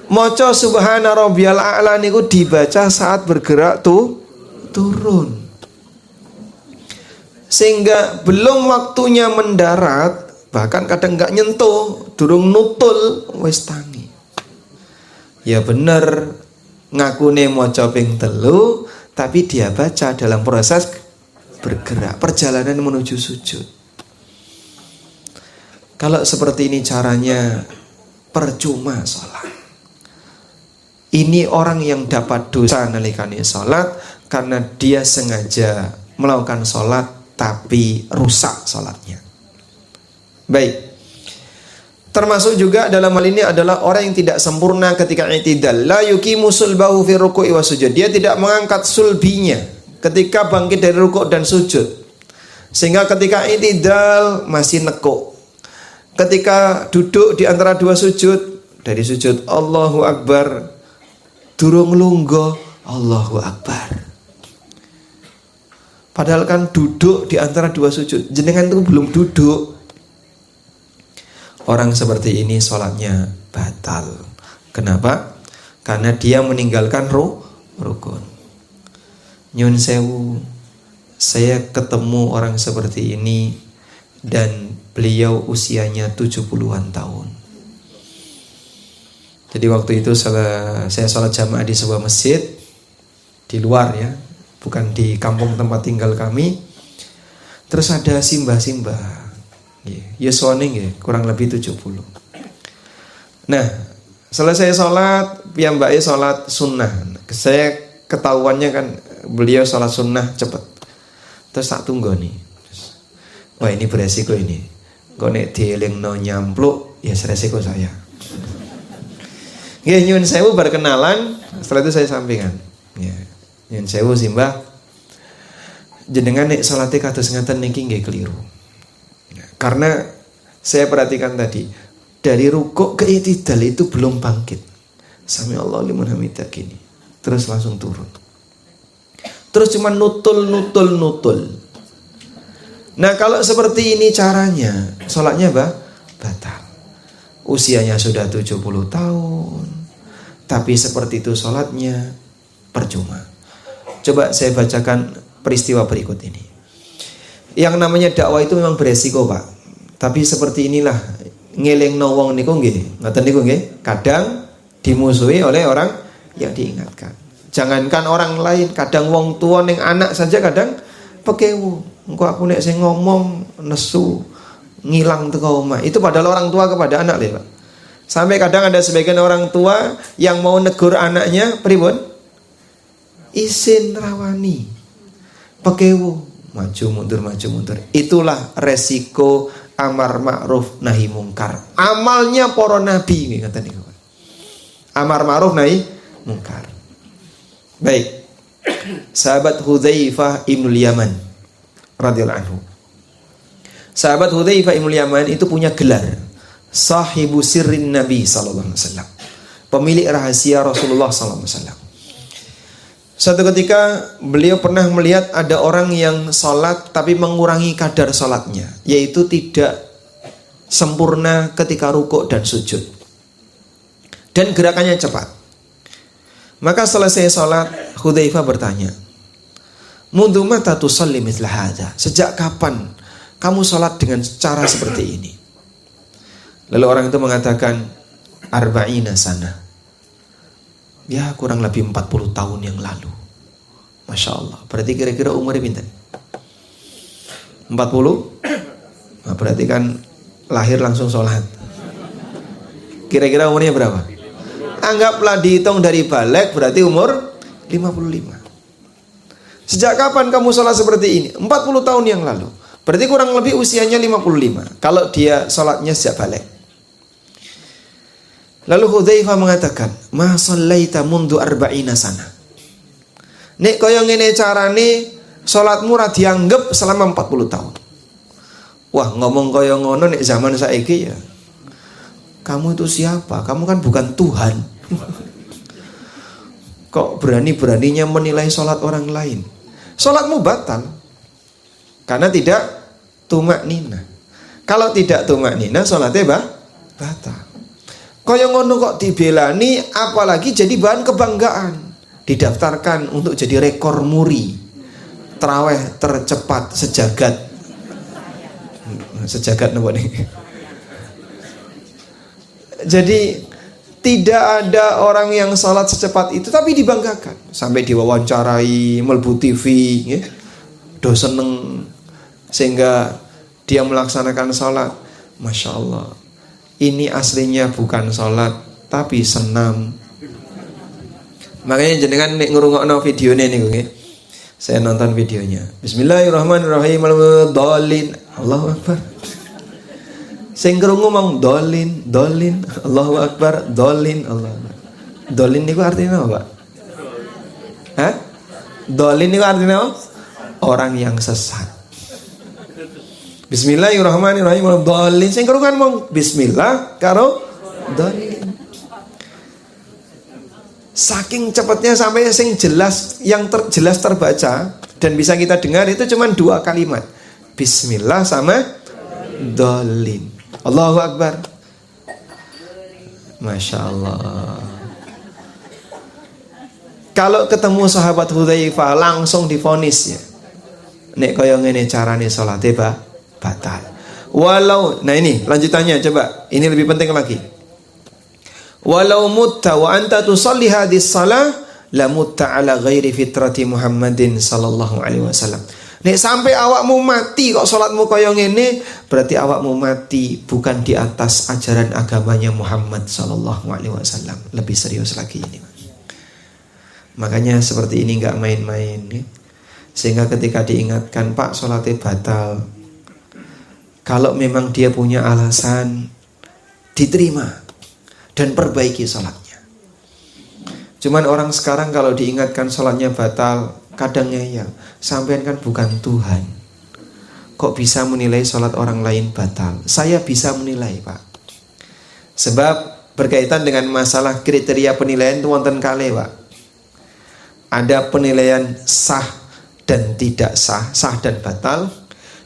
Maca subhana rabbiyal a'la niku dibaca saat bergerak turun. Sehingga belum waktunya mendarat, bahkan kadang enggak nyentuh, durung nutul wis tangi. Ya bener, ngakune maca ping 3, tapi dia baca dalam proses bergerak, perjalanan menuju sujud. Kalau seperti ini caranya, percuma sholat. Ini orang yang dapat dosa nalikane sholat karena dia sengaja melakukan sholat tapi rusak sholatnya. Baik. Termasuk juga dalam hal ini adalah orang yang tidak sempurna ketika i'tidal. La yuqimu sulbahu fi ruku'i wa sujud. Dia tidak mengangkat sulbinya ketika bangkit dari rukuk dan sujud. Sehingga ketika i'tidal masih nekuk. Ketika duduk di antara dua sujud, dari sujud Allahu Akbar, durung lungguh Allahu Akbar. Padahal kan duduk di antara dua sujud, jenengan itu belum duduk. Orang seperti ini sholatnya batal. Kenapa? Karena dia meninggalkan rukun. Nyun sewu, saya ketemu orang seperti ini dan beliau usianya 70-an tahun. Jadi waktu itu saya sholat jamaah di sebuah masjid di luar ya, bukan di kampung tempat tinggal kami. Terus ada simbah-simbah, yuswane kurang lebih 70. Nah, selesai sholat, piyambake sholat sunnah. Saya ketahuannya kan beliau sholat sunnah cepat. Terus tak tunggu nih. Wah ini beresiko ini. Kok nek dielingno nyampluk, ya resiko saya. Nggih nyuwun sewu berkenalan, setelah itu saya sampingan. Ya, nyuwun sewu simbah. Jenengan nek salate kados ngaten niki nggih keliru. Ya, karena saya perhatikan tadi, dari rukuk ke i'tidal itu belum bangkit. Sami Allahu liman hamidah gini. Terus langsung turun. Terus cuma nutul. Nah kalau seperti ini caranya, sholatnya batal. Usianya sudah 70 tahun, tapi seperti itu sholatnya percuma. Coba saya bacakan peristiwa berikut ini. Yang namanya dakwah itu memang beresiko Pak. Tapi seperti inilah, ngelingno wong niku nggih, ngoten niku nggih, kadang dimusuhi oleh orang yang diingatkan. Jangankan orang lain, kadang wong tua ning anak saja kadang pekewu. Engko aku nek sing ngomong nesu ngilang teko omah. Itu padahal orang tua kepada anak lho, Pak. Sampai kadang ada sebagian orang tua yang mau negur anaknya, pripun? Isin rawani. Pekewu, maju mundur. Itulah resiko amar ma'ruf nahi mungkar. Amalnya para nabi nggih ngoten niku. Amar ma'ruf nahi mungkar. Baik. Sahabat Hudzaifah Ibnul Yaman radhiyallahu anhu. Sahabat Hudzaifah Ibnul Yaman itu punya gelar sahibu sirrin Nabi sallallahu alaihi wasallam. Pemilik rahasia Rasulullah sallallahu alaihi wasallam. Suatu ketika beliau pernah melihat ada orang yang sholat tapi mengurangi kadar sholatnya, yaitu tidak sempurna ketika rukuk dan sujud, dan gerakannya cepat. Maka selesai sholat, Hudzaifah bertanya, "Mundu mata tusalli mithla hadza?" Sejak kapan kamu sholat dengan cara seperti ini? Lalu orang itu mengatakan, "Arba'ina sana." Ya kurang lebih 40 tahun yang lalu. Masya Allah. Berarti kira-kira umurnya pinten? 40? Nah, berarti kan lahir langsung sholat. Kira-kira umurnya berapa? Anggaplah dihitung dari balik, berarti umur 55. Sejak kapan kamu sholat seperti ini? 40 tahun yang lalu. Berarti kurang lebih usianya 55. Kalau dia sholatnya sejak balik. Lalu Hudzaifah mengatakan, "Ma shallaita mundu arba'ina sana." Nek kaya ngene carane salatmu ra dianggep selama 40 tahun. Wah, ngomong kaya ngono nek zaman saiki ya. Kamu itu siapa? Kamu kan bukan Tuhan. Kok berani-beraninya menilai salat orang lain? Salatmu batal. Karena tidak tumak nina. Kalau tidak tumak nina, sholatnya batal. Kaya ngono kok dibelani, apalagi jadi bahan kebanggaan. Didaftarkan untuk jadi rekor muri tarawih tercepat sejagat. Sejagat nopo nih. Jadi tidak ada orang yang salat secepat itu, tapi dibanggakan. Sampai diwawancarai, melbu TV, ya. Do seneng sehingga dia melaksanakan salat. Masya Allah, ini aslinya bukan salat, tapi senam. Makanya jenengan nek ngrungokno videone niku nggih. Saya nonton videonya. Bismillahirrahmanirrahim. Dolin. Allahu Akbar. Sing krungu mong dolin. Allahu Akbar, dolin, Allah. Dolin niku artinya apa, Pak? Hah? Dolin niku artinya apa? Orang yang sesat. Bismillahirrahmanirrahim. Dolin. Sing krungu kan mong bismillah karo dolin. Saking cepatnya sampai sing jelas, yang jelas terbaca dan bisa kita dengar itu cuma 2 kalimat. Bismillah sama dolin. Allahu Akbar. Masya Allah. Kalau ketemu sahabat Hudzaifah langsung divonis ya, nek kaya ngene carane salate batal. Walau, nah ini lanjutannya coba, ini lebih penting lagi. Walau mutta wa anta tusalli hadhihi shalah la mutta ala ghairi fitrati Muhammadin sallallahu alaihi wasallam. Nek sampai awakmu mati kok salatmu kaya ngene, berarti awakmu mati bukan di atas ajaran agamanya Muhammad sallallahu alaihi wasallam. Lebih serius lagi ini. Makanya seperti ini enggak main-main ya. Sehingga ketika diingatkan, Pak, salatnya batal, kalau memang dia punya alasan, diterima dan perbaiki salatnya. Cuman orang sekarang kalau diingatkan salatnya batal, kadang ngeyel. Sampean kan bukan Tuhan, kok bisa menilai salat orang lain batal? Saya bisa menilai, Pak. Sebab berkaitan dengan masalah kriteria penilaian itu wonten kalih, Pak. Ada penilaian sah dan tidak sah, sah dan batal,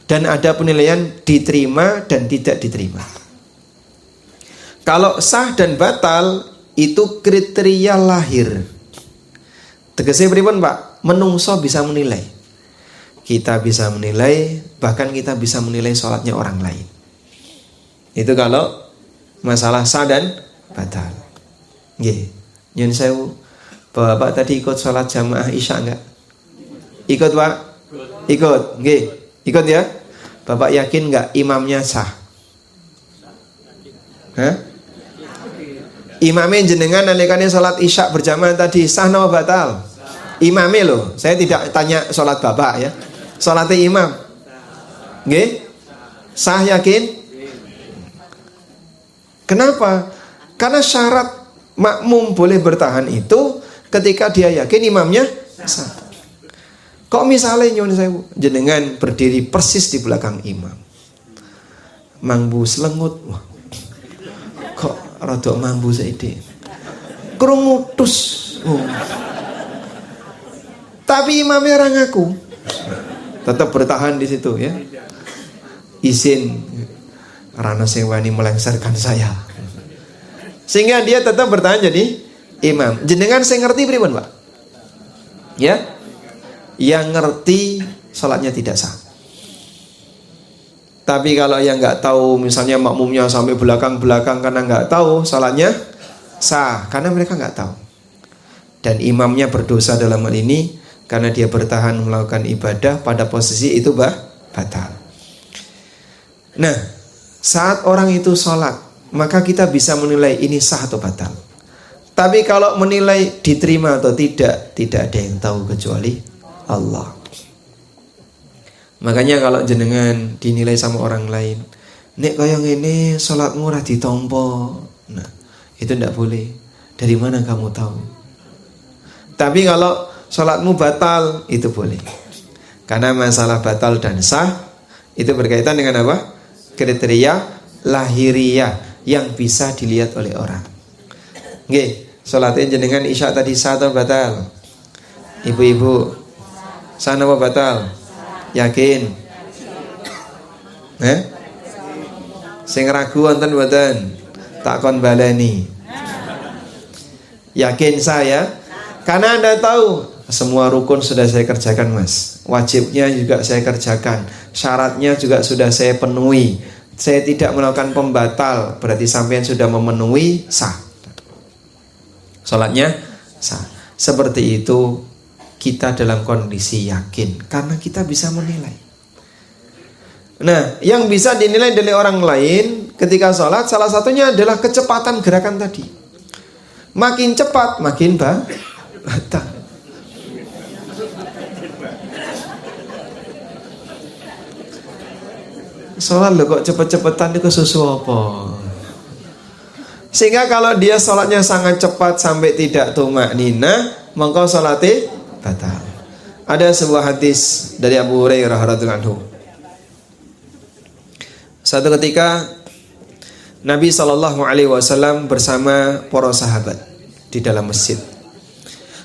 dan ada penilaian diterima dan tidak diterima. Kalau sah dan batal itu kriteria lahir. Tegese pripun, Pak? Menungso bisa menilai. Kita bisa menilai, bahkan kita bisa menilai sholatnya orang lain. Itu kalau masalah sah dan batal. Nggih. Nyun sewu. Bapak tadi ikut sholat jamaah Isya enggak? Ikut, Pak? Ikut. Nggih. Ikut ya? Bapak yakin enggak imamnya sah? Hah? Imamnya jenengan nalikane sholat Isya berjamaah tadi sah napa batal? Imamnya loh, saya tidak tanya sholat bapak ya. Sholatnya imam, nggih? Sah yakin? Kenapa? Karena syarat makmum boleh bertahan itu ketika dia yakin imamnya sah. Kok misalnya nyuwun sewu, jenengan berdiri persis di belakang imam, mangbu selengut, wah, kok rodok mambu saiki, krungutus, tapi imamnya orang ngaku, tetap bertahan di situ ya. Izin karena sewani melengsarkan saya, sehingga dia tetap bertahan jadi imam. Jenengan saya ngerti pripun, Pak? Ya, yang ngerti salatnya tidak sah. Tapi kalau yang nggak tahu, misalnya makmumnya sampai belakang-belakang karena nggak tahu, salatnya sah karena mereka nggak tahu. Dan imamnya berdosa dalam hal ini karena dia bertahan melakukan ibadah pada posisi itu batal. Nah, saat orang itu sholat, maka kita bisa menilai ini sah atau batal. Tapi kalau menilai diterima atau tidak ada yang tahu kecuali Allah. Makanya kalau jenengan dinilai sama orang lain, nek kaya ngene salatmu ora ditampa. Nah, itu ndak boleh. Dari mana kamu tahu? Tapi kalau salatmu batal, itu boleh. Karena masalah batal dan sah itu berkaitan dengan apa? Kriteria lahiriah yang bisa dilihat oleh orang. Nggih, salatnya jenengan Isya tadi sah atau batal? Ibu-ibu, sah apa batal? Yakin? Sing ragu wonten mboten? Takon baleni. Yakin saya? Karena Anda tahu semua rukun sudah saya kerjakan, Mas. Wajibnya juga saya kerjakan. Syaratnya juga sudah saya penuhi. Saya tidak melakukan pembatal. Berarti sampean sudah memenuhi, sah. Salatnya sah. Seperti itu kita dalam kondisi yakin. Karena kita bisa menilai. Nah, yang bisa dinilai dari orang lain ketika sholat, salah satunya adalah kecepatan gerakan tadi. Makin cepat, makin batal. Sholat lo kok cepet-cepetan itu susu apa? Sehingga kalau dia sholatnya sangat cepat sampai tidak tumak nina, maka sholatnya batal. Ada sebuah hadis dari Abu Hurairah radhiyallahu anhu. Satu ketika Nabi SAW bersama para sahabat di dalam masjid.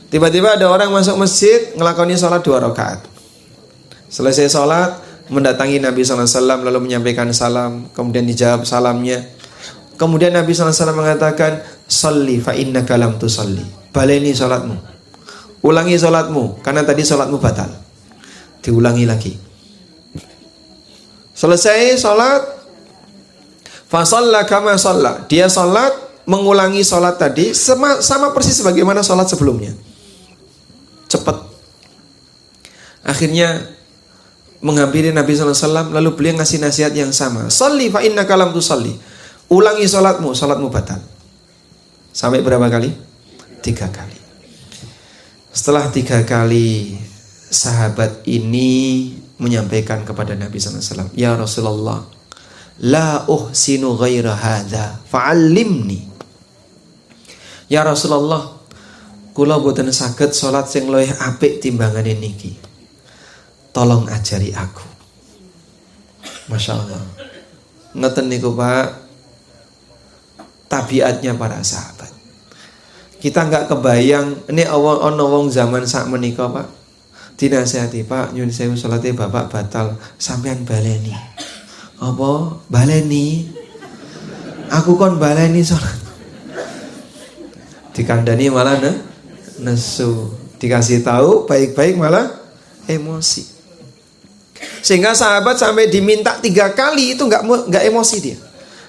Tiba-tiba ada orang masuk masjid ngelakoni sholat 2 rakaat. Selesai sholat, mendatangi Nabi SAW lalu menyampaikan salam, kemudian dijawab salamnya. Kemudian Nabi SAW mengatakan, "Sholli fa innaka lam tusolli." Baleni sholatmu, ulangi sholatmu, karena tadi sholatmu batal. Diulangi lagi. Selesai sholat, fa shalla kama shalla. Dia sholat, mengulangi sholat tadi sama persis sebagaimana sholat sebelumnya. Cepat. Akhirnya menghampiri Nabi SAW, lalu beliau ngasih nasihat yang sama. Sholli fa innaka lam tusolli. Ulangi sholatmu, sholatmu batal. Sampai berapa kali? 3 kali. Setelah 3 kali, sahabat ini menyampaikan kepada Nabi SAW, "Ya Rasulullah, la uhsinu ghaira hadza, fa'allimni." Ya Rasulullah, kula boten saged salat sing luwih apik timbangane niki. Tolong ajari aku. Masya Allah. Ngeten niku Pak, tabiatnya para sahabat. Kita nggak kebayang ini ono wong zaman sak menika Pak. Dinasihati, "Pak, nyuwun sewu salate Bapak batal, sampean baleni." "Apa? Baleni? Aku kon baleni salat." Dikandani malah nesu. Dikasih tahu baik-baik malah emosi. Sehingga sahabat sampai diminta 3 kali itu nggak emosi dia.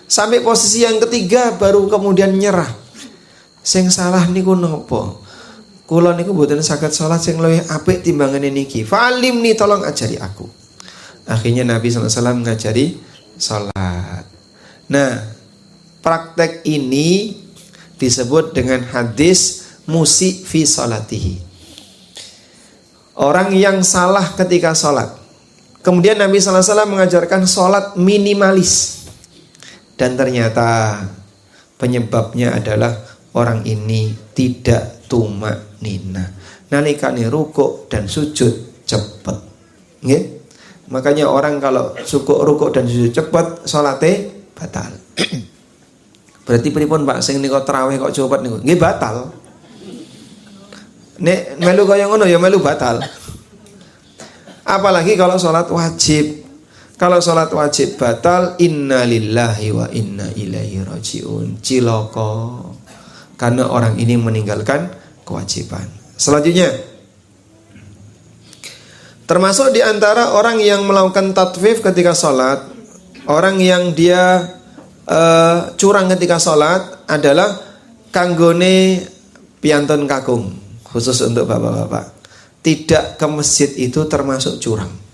Sampai posisi yang ketiga baru kemudian nyerah. Sing salah niku nopo? Kula niku mboten saged salat sing luwih apik timbangane niki. Fa'alimni, tolong ajari aku. Akhirnya Nabi SAW ngajari salat. Nah, praktek ini disebut dengan hadis musi fi salatihi. Orang yang salah ketika salat. Kemudian Nabi SAW mengajarkan salat minimalis. Dan ternyata penyebabnya adalah orang ini tidak tumak nina. Nalikane rukuk dan sujud cepet. Nggih? Makanya orang kalau rukuk dan sujud cepet, salate batal. Berarti pripun Pak sing nika tarawih kok cepet niku? Nggih batal. Nek melu kaya ngono ya melu batal. Apalagi kalau salat wajib. Kalau salat wajib batal, innalillahi wa inna ilaihi rajiun. Cilaka. Karena orang ini meninggalkan kewajiban. Selanjutnya, termasuk di antara orang yang melakukan tatwif ketika sholat, orang yang dia curang ketika sholat adalah kanggone piantun kakung, khusus untuk bapak-bapak. Tidak ke masjid itu termasuk curang.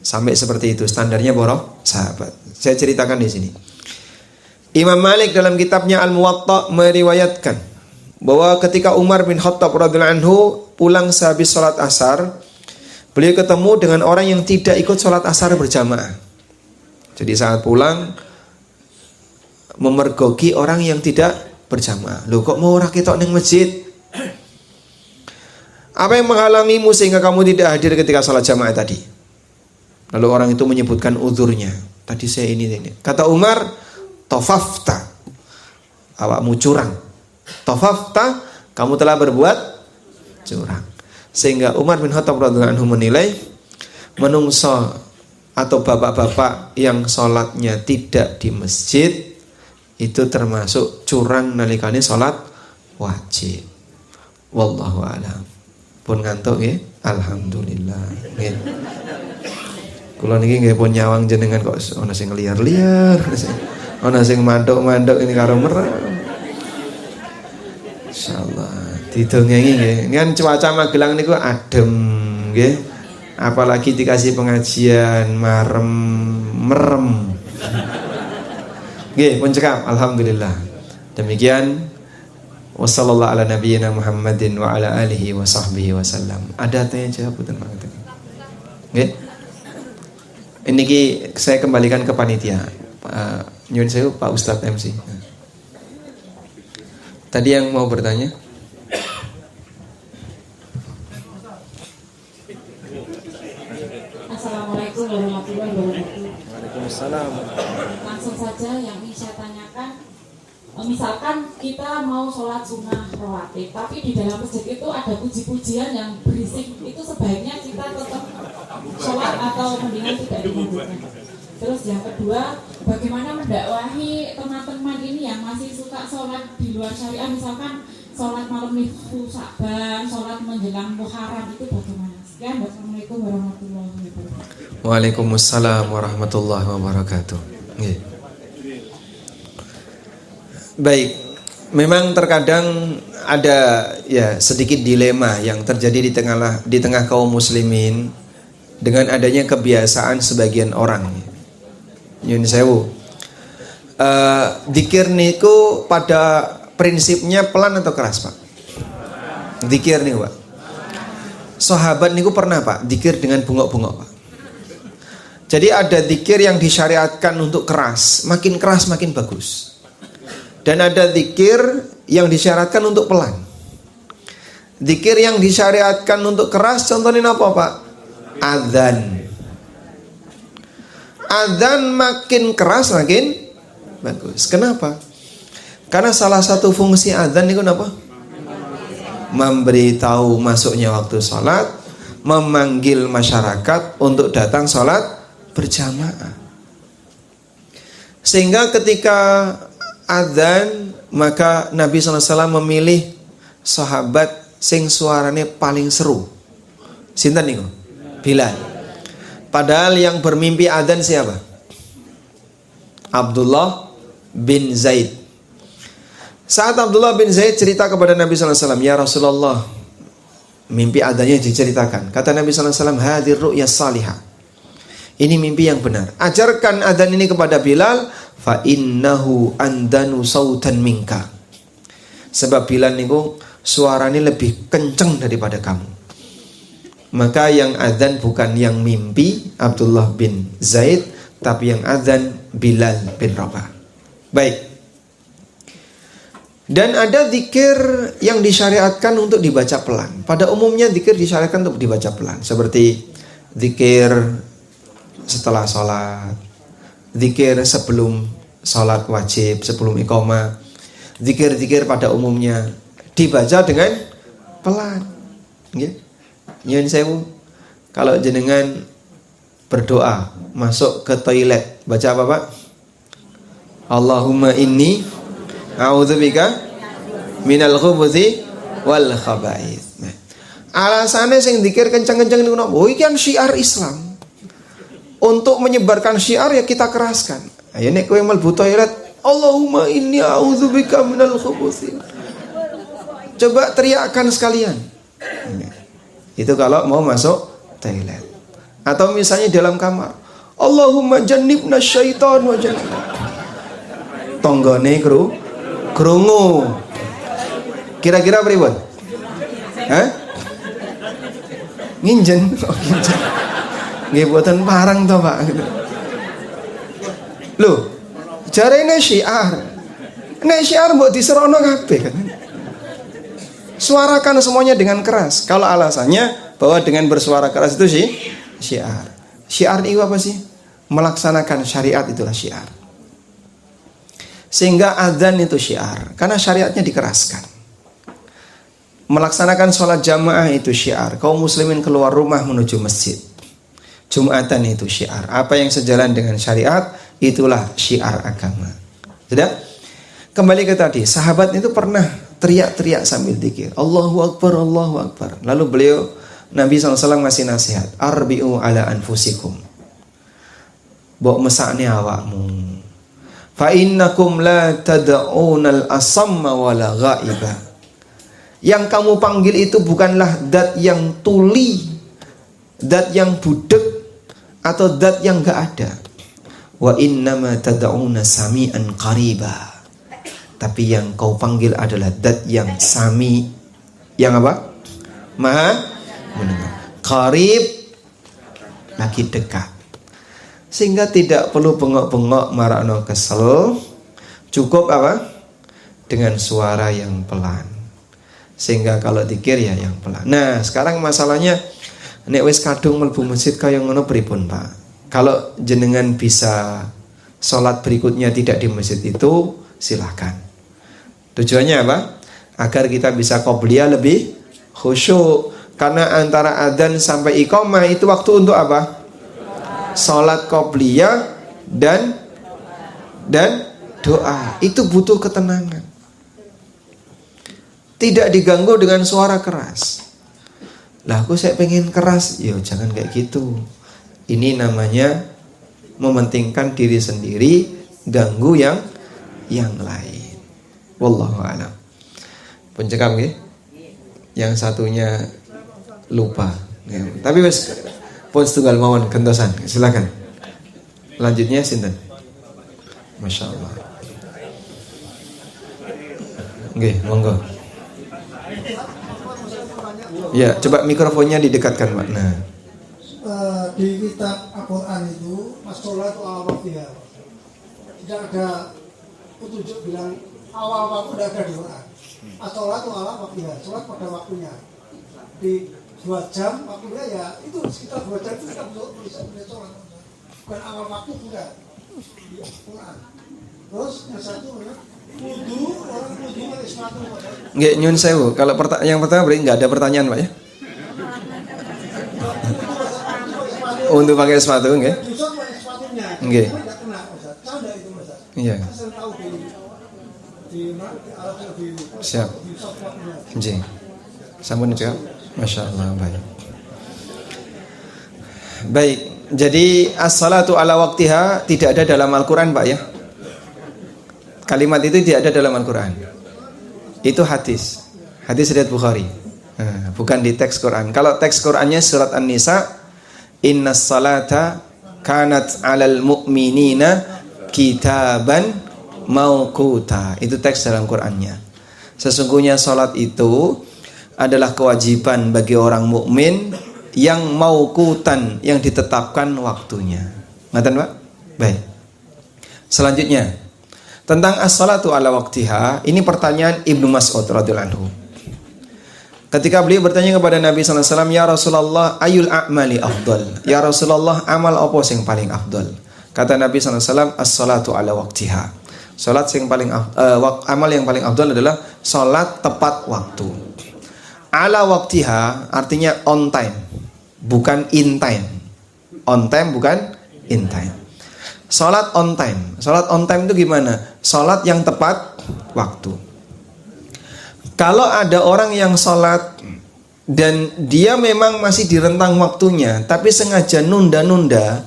Sampai seperti itu standarnya para sahabat. Saya ceritakan di sini. Imam Malik dalam kitabnya Al-Muwatta meriwayatkan bahwa ketika Umar bin Khattab radhiyallahu anhu pulang sehabis sholat asar, beliau ketemu dengan orang yang tidak ikut sholat asar berjamaah. Jadi saat pulang memergoki orang yang tidak berjamaah. Loh kok mau ora ketok ning masjid? Apa yang menghalangimu sehingga kamu tidak hadir ketika sholat jamaah tadi? Lalu orang itu menyebutkan uzurnya. Tadi saya ini. Kata Umar, tofafta, awakmu curang. Tofafta, kamu telah berbuat curang. Sehingga Umar bin Khattab radhiyallahu anhu menilai menungso atau bapak-bapak yang sholatnya tidak di masjid itu termasuk curang nalikane sholat wajib. Wallahu a'lam. Pun ngantuk ya? Alhamdulillah. Nggih. Kula niki nggih pun nyawang jenengan kok ana sing liar-liar, ana sing manduk-manduk ini karo merem. Insyaallah didongengi nggih. Ini kan cuaca Magelang niku adem nggih. Apalagi dikasih pengajian merem. Nggih, pun cekap alhamdulillah. Demikian wassallallahu ala nabiyyina Muhammadin wa ala alihi wa sahbihi wasallam. Ada tanya jawab boten mangke. Nggih. Ini saya kembalikan ke panitia. Nyuwun sewu Pak Ustadz MC. Tadi yang mau bertanya? Assalamualaikum warahmatullahi wabarakatuh. Waalaikumsalam. Langsung saja yang ingin saya tanyakan, misalkan kita mau sholat sunnah rawatib, tapi di dalam masjid itu ada puji-pujian yang berisik, itu sebaiknya kita tetap sholat atau mendingan tidak dilanjutkan. Terus yang kedua, bagaimana mendakwahi teman-teman ini yang masih suka sholat di luar syariah, misalkan sholat malam nisfu Sya'ban, sholat menjelang Muharram, itu bagaimana? Sekian, wassalamualaikum warahmatullahi wabarakatuh. Waalaikumsalam warahmatullahi wabarakatuh. Baik, memang terkadang ada ya sedikit dilema yang terjadi di tengah kaum muslimin dengan adanya kebiasaan sebagian orang. Nyun sewu. Dzikir niku pada prinsipnya pelan atau keras, Pak? Dzikir niku, Pak. Sahabat niku pernah, Pak, dzikir dengan bungok-bungok, Pak. Jadi ada dzikir yang disyariatkan untuk keras makin bagus. Dan ada dzikir yang disyaratkan untuk pelan. Dzikir yang disyariatkan untuk keras contohnya apa, Pak? Adzan. Adzan makin keras makin bagus. Kenapa? Karena salah satu fungsi adzan itu apa? Memberitahu masuknya waktu sholat, memanggil masyarakat untuk datang sholat berjamaah. Sehingga ketika adzan, maka Nabi SAW memilih sahabat sing suaranya paling seru. Sinten niku? Bilal. Padahal yang bermimpi adzan siapa? Abdullah bin Zaid. Saat Abdullah bin Zaid cerita kepada Nabi SAW, ya Rasulullah, mimpi adanya diceritakan. Kata Nabi SAW, hadir ru'ya salihah. Ini mimpi yang benar. Ajarkan adzan ini kepada Bilal, fa innahu andanu sautan minka. Sebab Bilal niku suaranya lebih kenceng daripada kamu. Maka yang adzan bukan yang mimpi Abdullah bin Zaid, tapi yang adzan Bilal bin Rabah. Baik. Dan ada zikir yang disyariatkan untuk dibaca pelan. Pada umumnya zikir disyariatkan untuk dibaca pelan, seperti zikir setelah sholat, zikir sebelum sholat wajib, sebelum iqamah. Zikir-zikir pada umumnya dibaca dengan pelan. Nyun sewu, kalau jenengan berdoa masuk ke toilet, baca apa, Pak? Allahumma inni a'udzubika minal khubuthi wal khaba'ith. Alasannya sing zikir kencang-kencang niku napa? Oh, iki kan syiar Islam. Untuk menyebarkan syiar ya kita keraskan. Ayo nek kowe mlebu toilet, Allahumma inni a'udzubika minal khubuthi. Coba teriakkan sekalian. Itu kalau mau masuk toilet. Atau misalnya dalam kamar, Allahumma jannibna syaitan wa jannib. Tonggone krungu. Kira-kira pripun? Hah? Nginjen. Oh, nginjen. Nggih boten parang to, Pak. Lho, jarene syiar. Nek syiar mbok diserono kabeh kan. Suarakan semuanya dengan keras. Kalau alasannya bahwa dengan bersuara keras itu sih syiar. Syiar itu apa sih? Melaksanakan syariat, itulah syiar. Sehingga adzan itu syiar, karena syariatnya dikeraskan. Melaksanakan sholat jamaah itu syiar. Kaum muslimin keluar rumah menuju masjid. Jumatan itu syiar. Apa yang sejalan dengan syariat itulah syiar agama. Sudah? Kembali ke tadi, sahabat itu pernah teriak-teriak sambil zikir, Allahu Akbar, Allahu Akbar. Lalu beliau, Nabi SAW ngasih nasihat, arbi'u ala anfusikum, bok mesakne awakmu, fa innakum la tad'unal asamma wala ghaiba. Yang kamu panggil itu bukanlah dat yang tuli, dat yang budek, atau dat yang gak ada. Wa innama tad'una sami'an qariba. Tapi yang kau panggil adalah dat yang sami, yang apa? Maha mendengar. Qarib, lagi dekat. Sehingga tidak perlu bengok-bengok marakno kesel. Cukup apa? Dengan suara yang pelan. Sehingga kalau zikir ya yang pelan. Nah, sekarang masalahnya nek wis kadung mlebu masjid kaya ngono pripun, Pak? Kalau jenengan bisa sholat berikutnya tidak di masjid itu, silakan. Tujuannya apa? Agar kita bisa qobliyah lebih khusyuk. Karena antara adzan sampai iqamah itu waktu untuk apa? Sholat qobliyah dan doa. Itu butuh ketenangan. Tidak diganggu dengan suara keras. Lah aku saya pengen keras. Yo jangan kayak gitu. Ini namanya mementingkan diri sendiri, ganggu yang lain. Wallahu a'lam. Pencekam nggih. Yang satunya lupa. Ya. Tapi wis pun setunggal mawon gentosan. Silakan. Lanjutnya sinten? Masya Allah. Nggih, monggo. Ya, coba mikrofonnya didekatkan, Pak. Nah. Di kitab Al-Quran itu as-sholatu ala waqtiha. Tidak ada petunjuk bilang awal waktu, tidak ada di Quran. As-sholatu ala waqtiha, sholat pada waktunya. Di 2 jam waktunya ya itu sekitar 2 jam itu kita bisa sholat. Bukan awal waktu juga di Quran. Terus yang satu wudu, orang wudu pakai sepatu. Nggih, nyun sewu. Kalau yang pertama berarti nggak ada pertanyaan, Pak ya? Untuk pakai sepatu nggih? Nggih. Iya. Siap. Nggih. Sampun jawab. Masya Allah, baik. Baik, jadi as-salatu ala waqtiha tidak ada dalam Al-Quran, Pak ya? Kalimat itu tidak ada dalam Al-Quran. Itu hadis. Hadis riwayat Bukhari. Bukan di teks Quran. Kalau teks Qurannya surat An-Nisa, innas salata kanat 'alal mu'minina kitaban mauquta. Itu teks dalam Qurannya. Sesungguhnya salat itu adalah kewajiban bagi orang mukmin yang mauqutan, yang ditetapkan waktunya. Ngaten, Pak? Baik. Selanjutnya tentang as-salatu ala waqtiha, ini pertanyaan Ibnu Mas'ud radhiyallahu anhu. Ketika beliau bertanya kepada Nabi sallallahu alaihi wasallam, "Ya Rasulullah, ayul a'mali afdal?" Ya Rasulullah, amal apa sing paling afdal? Kata Nabi sallallahu alaihi wasallam, as-salatu ala waqtiha. Salat yang paling amal yang paling afdal adalah salat tepat waktu. Ala waqtiha artinya on time, bukan in time. On time bukan in time. Salat on time. Salat on time itu gimana? Salat yang tepat waktu. Kalau ada orang yang salat dan dia memang masih di rentang waktunya, tapi sengaja nunda-nunda,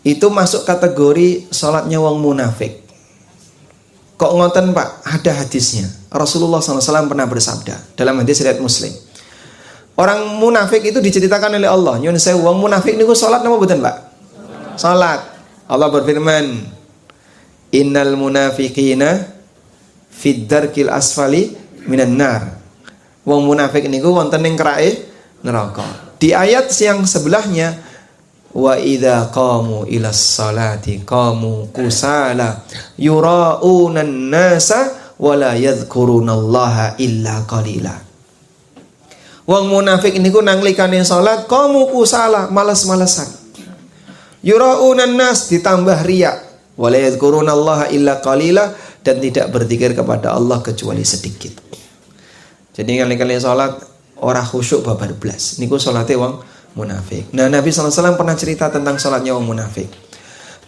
itu masuk kategori salatnya wong munafik. Kok ngoten, Pak? Ada hadisnya. Rasulullah SAW pernah bersabda dalam hadis riwayat Muslim. Orang munafik itu diceritakan oleh Allah. Nyun sewu, wong munafik niku salat napa mboten, Pak? Salat. Allah berfirman, innal munafiqina fid darkil asfali minan nar. Wong munafik niku wonten ing kerake neraka. Di ayat yang sebelahnya, wa idza qamu ilas salati qamu kusala yuraunan nasa wala yadhkurunallaha illa qalila. Wong munafik niku nanglikane salat qamu kusala, malas-malesan. Yuraunan nas, ditambah riya, wala yadhkurunallaha illa qalila, dan tidak berzikir kepada Allah kecuali sedikit. Jadi kali-kali salat ora khusyuk babar blas. Niku salate wong munafik. Nah, Nabi SAW pernah cerita tentang salatnya orang munafik.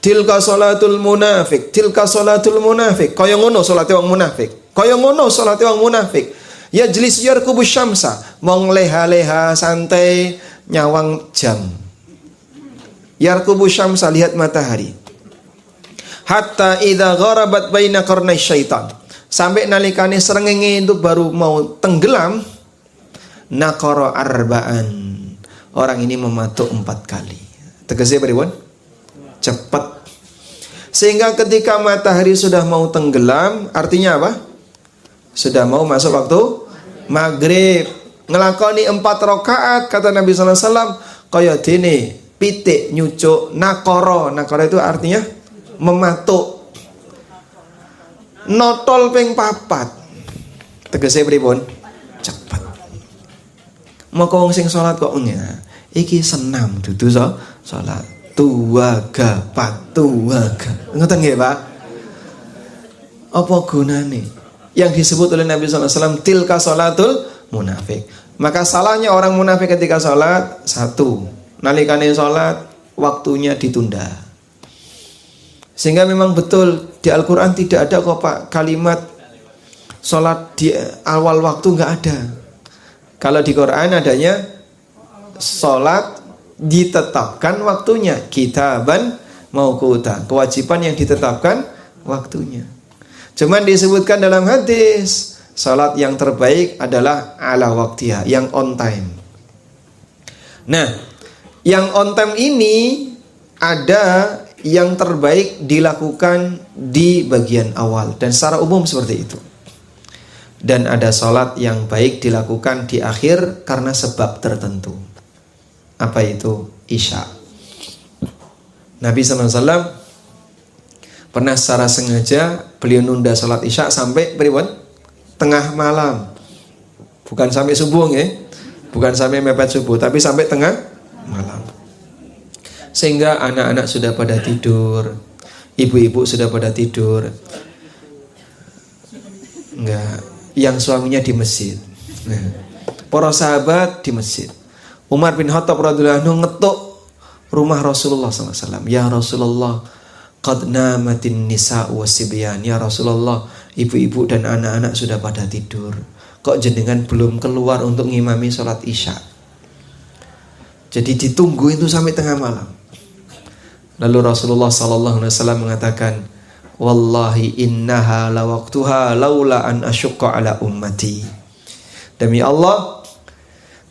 Tilka salatul munafik, tilka salatul munafik. Kaya ngono salate wong munafik. Kaya ngono salate wong munafik. Ya jelis yarkubu syamsa, mong leha-leha santai nyawang jam. Yarkubu syamsa, lihat matahari. Hatta idza gharabat baina qarnai syaitan. Sampai nalikane srengenge itu baru mau tenggelam, naqara arba'an. Orang ini mematuk 4 kali. Tegese pripun? Cepat. Sehingga ketika matahari sudah mau tenggelam, artinya apa? Sudah mau masuk waktu maghrib. Ngelakoni 4 rakaat, kata Nabi SAW, kaya dene pitik nyucuk nakoro. Nakoro itu artinya mematuk. Notol ping 4. Tegese pripun? Cepet. Maka wong sing salat kok iki senam dudu salat. Tuwaga patuwaga. Ngoten nggih, Pak? Apa gunane? Yang disebut oleh Nabi SAW tilka salatul munafik. Maka salahnya orang munafik ketika salat, 1, nalikane salat waktunya ditunda. Sehingga memang betul di Al-Quran tidak ada kok Pak kalimat salat di awal waktu, nggak ada. Kalau di Quran adanya salat ditetapkan waktunya, kitaban mauquta, kewajiban yang ditetapkan waktunya. Cuman disebutkan dalam hadis, salat yang terbaik adalah ala waktiha, yang on time. Nah, yang on time ini ada yang terbaik dilakukan di bagian awal dan secara umum seperti itu. Dan ada salat yang baik dilakukan di akhir karena sebab tertentu. Apa itu? Isya. Nabi SAW pernah secara sengaja beliau nunda salat isya sampai pripun? Tengah malam. Bukan sampai subuh ya. Bukan sampai mepet subuh, tapi sampai tengah malam. Sehingga anak-anak sudah pada tidur, ibu-ibu sudah pada tidur. Enggak, yang suaminya di masjid. Para sahabat di masjid. Umar bin Khattab radhiyallahu anhu ngetuk rumah Rasulullah SAW. Ya Rasulullah, qad namatin nisa'u wasibyan. Ya Rasulullah, ibu-ibu dan anak-anak sudah pada tidur. Kok jenengan belum keluar untuk ngimami sholat isya? Jadi ditunggu itu sampai tengah malam. Lalu Rasulullah SAW mengatakan, wallahi innaha lawaqtuha laula an asyukka ala ummati. Demi Allah,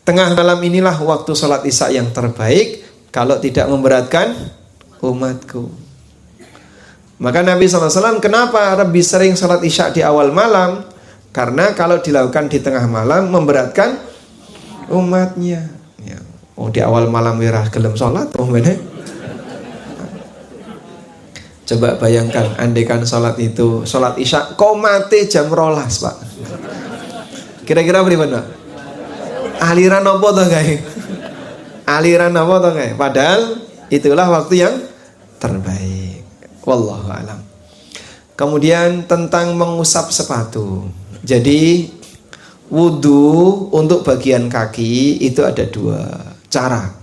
tengah malam inilah waktu sholat isya yang terbaik kalau tidak memberatkan umatku. Maka Nabi SAW kenapa lebih sering sholat isya di awal malam? Karena kalau dilakukan di tengah malam memberatkan umatnya. Ya. Oh, di awal malam wirah gelem sholat, oh mana? Coba bayangkan, andaikan sholat itu sholat isya kok mati jam 12, Pak. Kira-kira bagaimana? Aliran apa toh guys? Aliran apa toh guys? Padahal itulah waktu yang terbaik. Wallahu alam. Kemudian tentang mengusap sepatu. Jadi wudu untuk bagian kaki itu ada 2 cara.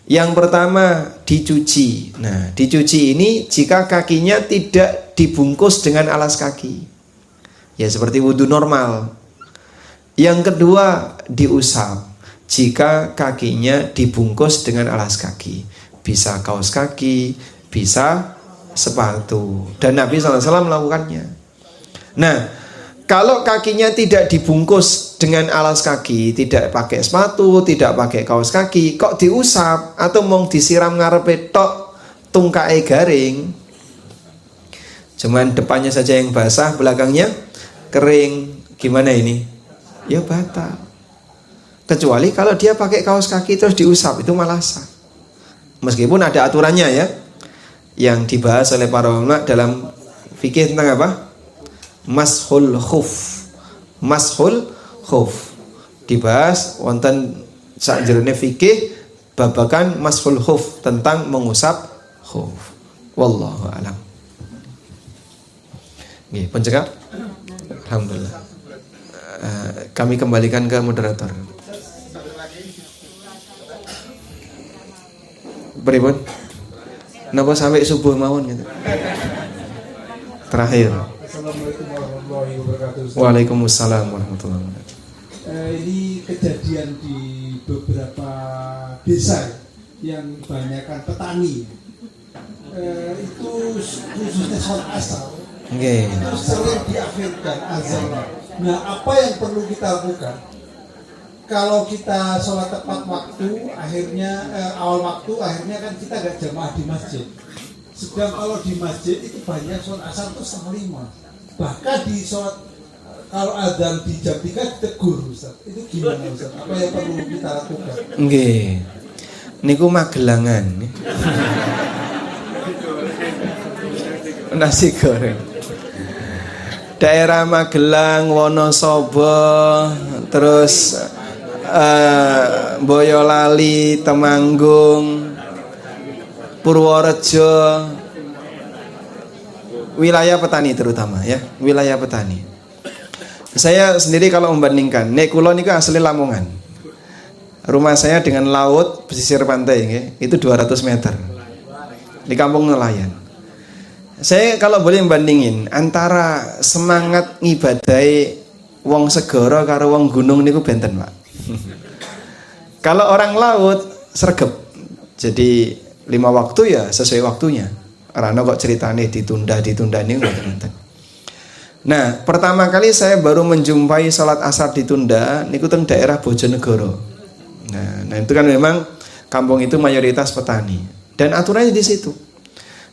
Yang pertama dicuci. Nah, dicuci ini jika kakinya tidak dibungkus dengan alas kaki. Ya seperti wudu normal. Yang kedua diusap jika kakinya dibungkus dengan alas kaki. Bisa kaos kaki, bisa sepatu. Dan Nabi SAW melakukannya. Nah, kalau kakinya tidak dibungkus dengan alas kaki, tidak pakai sepatu, tidak pakai kaos kaki, kok diusap atau mau disiram ngarepe tok tungkae garing, cuman depannya saja yang basah, belakangnya kering, gimana ini? Ya batal. Kecuali kalau dia pakai kaos kaki terus diusap, itu malah sah. Meskipun ada aturannya ya, yang dibahas oleh para ulama dalam fikih tentang apa? Mashul khuf. Mashul khuf dibahas wonten sakjerone fikih babakan mashul khuf tentang mengusap khuf. Wallahu alam. Nggih, pun cekap. Alhamdulillah. Kami kembalikan ke moderator. Pripun? Napa sampai subuh mawon gitu? Terakhir. Assalamualaikum warahmatullahi wabarakatuh. Waalaikumsalam warahmatullahi wabarakatuh. Ini kejadian di beberapa desa yang kebanyakan petani. Itu khususnya sholat asar. Nggih. Itu sering diakhirkan azan. Nah, apa yang perlu kita lakukan? Kalau kita sholat tepat waktu, akhirnya awal waktu, akhirnya kan kita gak jamaah di masjid. Sedang kalau di masjid itu banyak sholat asar itu 4:30. Bahkan di sholat kalau adzan di jam 3 ditegur, Ustaz. Itu gimana, Ustaz? Apa yang perlu kita lakukan? Nggih. Niku Magelangan. Nasi goreng. Daerah Magelang, Wonosobo, terus Boyolali, Temanggung, Purworejo, wilayah petani terutama ya, wilayah petani. Saya sendiri kalau membandingkan, nek kula niku asli Lamongan. Rumah saya dengan laut pesisir pantai nggih, itu 200 meter. Di kampung nelayan. Saya kalau boleh membandingin antara semangat ngibadahi wong segara karo wong gunung niku benten, Pak. Kalau orang laut sregep. Jadi 5 waktu ya sesuai waktunya. Rano kok ceritane ditunda niku ngoten. Nah, pertama kali saya baru menjumpai salat asar ditunda niku teng daerah Bojonegoro. Nah itu kan memang kampung itu mayoritas petani dan aturannya di situ.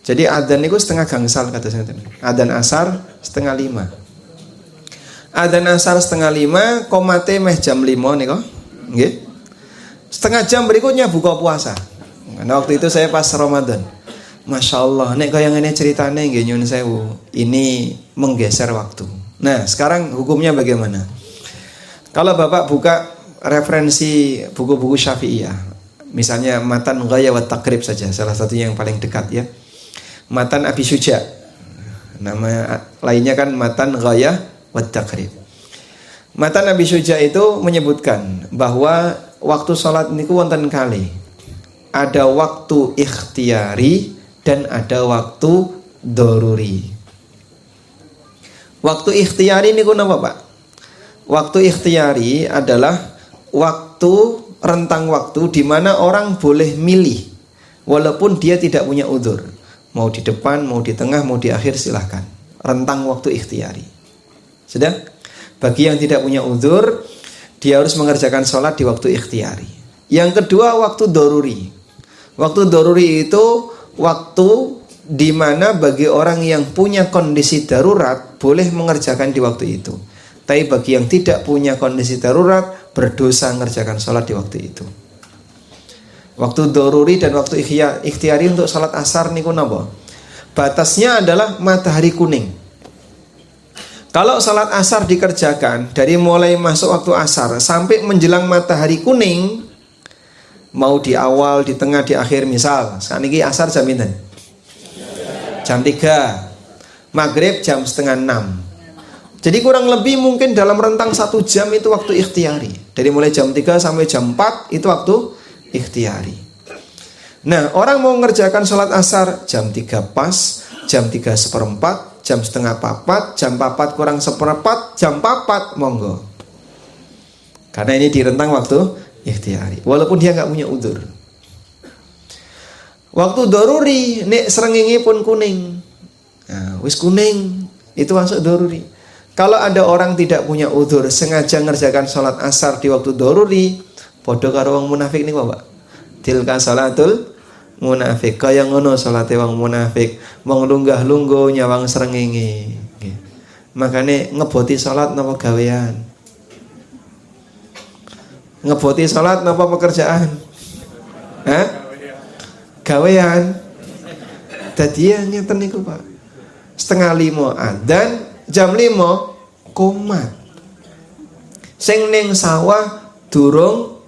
Jadi adzan niku setengah gangsal kata saya. Adzan asar setengah 5. Adzan asar setengah 5, komate meh jam 5 niku. Nggih. Setengah jam berikutnya buka puasa. Nah waktu itu saya pas Ramadan. Masya Allah, nek kaya ngene ceritane nggih nyun sewu. Ini menggeser waktu. Nah, sekarang hukumnya bagaimana? Kalau Bapak buka referensi buku-buku Syafi'iyah, misalnya Matan Ghaya wa Taqrib saja, salah satunya yang paling dekat ya. Matan Abi Syuja. Nama lainnya kan Matan Ghaya wa Taqrib. Matan Abi Syuja itu menyebutkan bahwa waktu sholat niku wonten kali. Ada waktu ikhtiyari dan ada waktu doruri. Waktu ikhtiyari niku napa, Pak? Waktu ikhtiyari adalah waktu rentang waktu di mana orang boleh milih walaupun dia tidak punya udzur. Mau di depan, mau di tengah, mau di akhir silahkan. Rentang waktu ikhtiyari. Sudah? Bagi yang tidak punya udzur, dia harus mengerjakan sholat di waktu ikhtiyari. Yang kedua waktu doruri. Waktu doruri itu waktu di mana bagi orang yang punya kondisi darurat boleh mengerjakan di waktu itu. Tapi bagi yang tidak punya kondisi darurat berdosa mengerjakan sholat di waktu itu. Waktu doruri dan waktu ikhtiyari untuk sholat asar niku napa? Batasnya adalah matahari kuning. Kalau sholat asar dikerjakan dari mulai masuk waktu asar sampai menjelang matahari kuning, mau di awal, di tengah, di akhir, misal sekarang ini asar jam pinten? Jam 3, maghrib jam setengah 6. Jadi kurang lebih mungkin dalam rentang 1 jam itu waktu ikhtiyari. Dari mulai jam 3 sampai jam 4 itu waktu ikhtiyari. Nah, orang mau mengerjakan sholat asar jam 3 pas, jam 3:04, jam setengah 4, jam 4 kurang 1/4, jam 4 monggo. Karena ini di rentang waktu ikhtiyari, walaupun dia nggak punya udzur. Waktu doruri, nek srengenge pun kuning. Nah, wis kuning, itu masuk doruri. Kalau ada orang tidak punya udzur sengaja ngerjakan sholat asar di waktu doruri, podo karo wong munafik nih Bapak. Tilka sholatul munafik, kaya ngono salate wong munafik, wong lunggah-lungguh nyawang srengenge. Makane ngeboti sholat napa gawean? Ngeboti sholat napa pekerjaan? Hah? Gawean. Dadi ya ngeten niku, Pak. 4:30 adzan, jam 5 komat. Sing ning sawah durung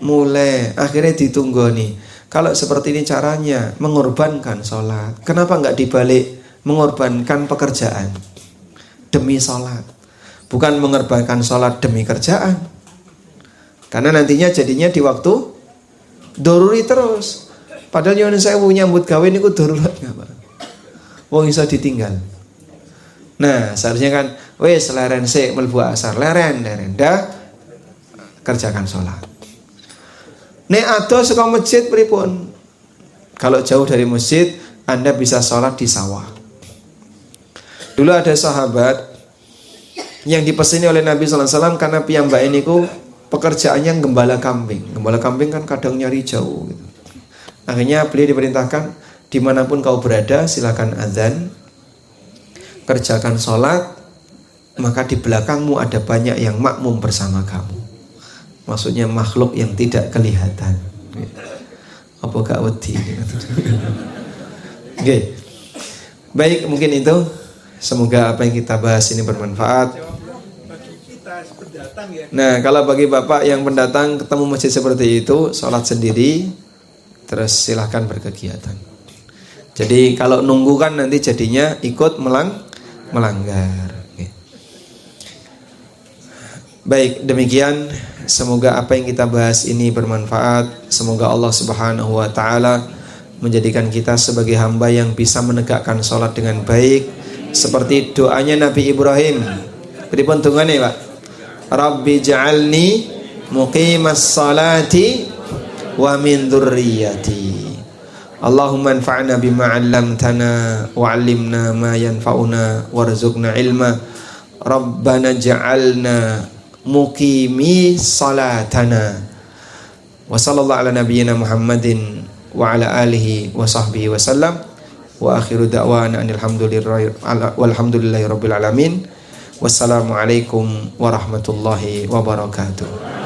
mulai, akhirnya ditunggoni. Kalau seperti ini caranya mengorbankan sholat, kenapa nggak dibalik mengorbankan pekerjaan demi sholat? Bukan mengorbankan sholat demi kerjaan. Karena nantinya jadinya di waktu doruri terus. Padahal nyuwun sewu nyambut gawe niku darurat nggak Pak? Wong iso ditinggal. Nah, seharusnya kan wis leren sik mlebu asar, leren dah kerjakan sholat. Nek ado saka masjid pripun? Kalau jauh dari masjid, Anda bisa sholat di sawah. Dulu ada sahabat yang dipesini oleh Nabi sallallahu alaihi wasallam karena piyambak niku pekerjaannya gembala kambing. Gembala kambing kan kadang nyari jauh gitu. Akhirnya beliau diperintahkan, dimanapun kau berada silakan azan, kerjakan sholat, maka di belakangmu ada banyak yang makmum bersama kamu. Maksudnya makhluk yang tidak kelihatan. Apa gak wedi? Oke. Baik, mungkin itu. Semoga apa yang kita bahas ini bermanfaat. Nah, kalau bagi Bapak yang pendatang ketemu masjid seperti itu, sholat sendiri, terus silahkan berkegiatan. Jadi kalau nunggu kan nanti jadinya ikut melanggar. Oke. Baik, demikian. Semoga apa yang kita bahas ini bermanfaat. Semoga Allah Subhanahu wa taala menjadikan kita sebagai hamba yang bisa menegakkan sholat dengan baik, seperti doanya Nabi Ibrahim. Pripun dungane, Pak? Rabbi ja'alni muqimas salati wa min dzurriyyati. Allahumma anfa'na bima 'allamtana wa 'allimna ma yanfa'una warzuqna ilma. Rabbana ja'alna muqimi salatana. Wa sallallahu ala nabiyyina Muhammadin wa ala alihi wa sahbihi wa sallam. Wa akhiru da'wana walhamdulillahi rabbil alamin. Wassalamualaikum warahmatullahi wabarakatuh.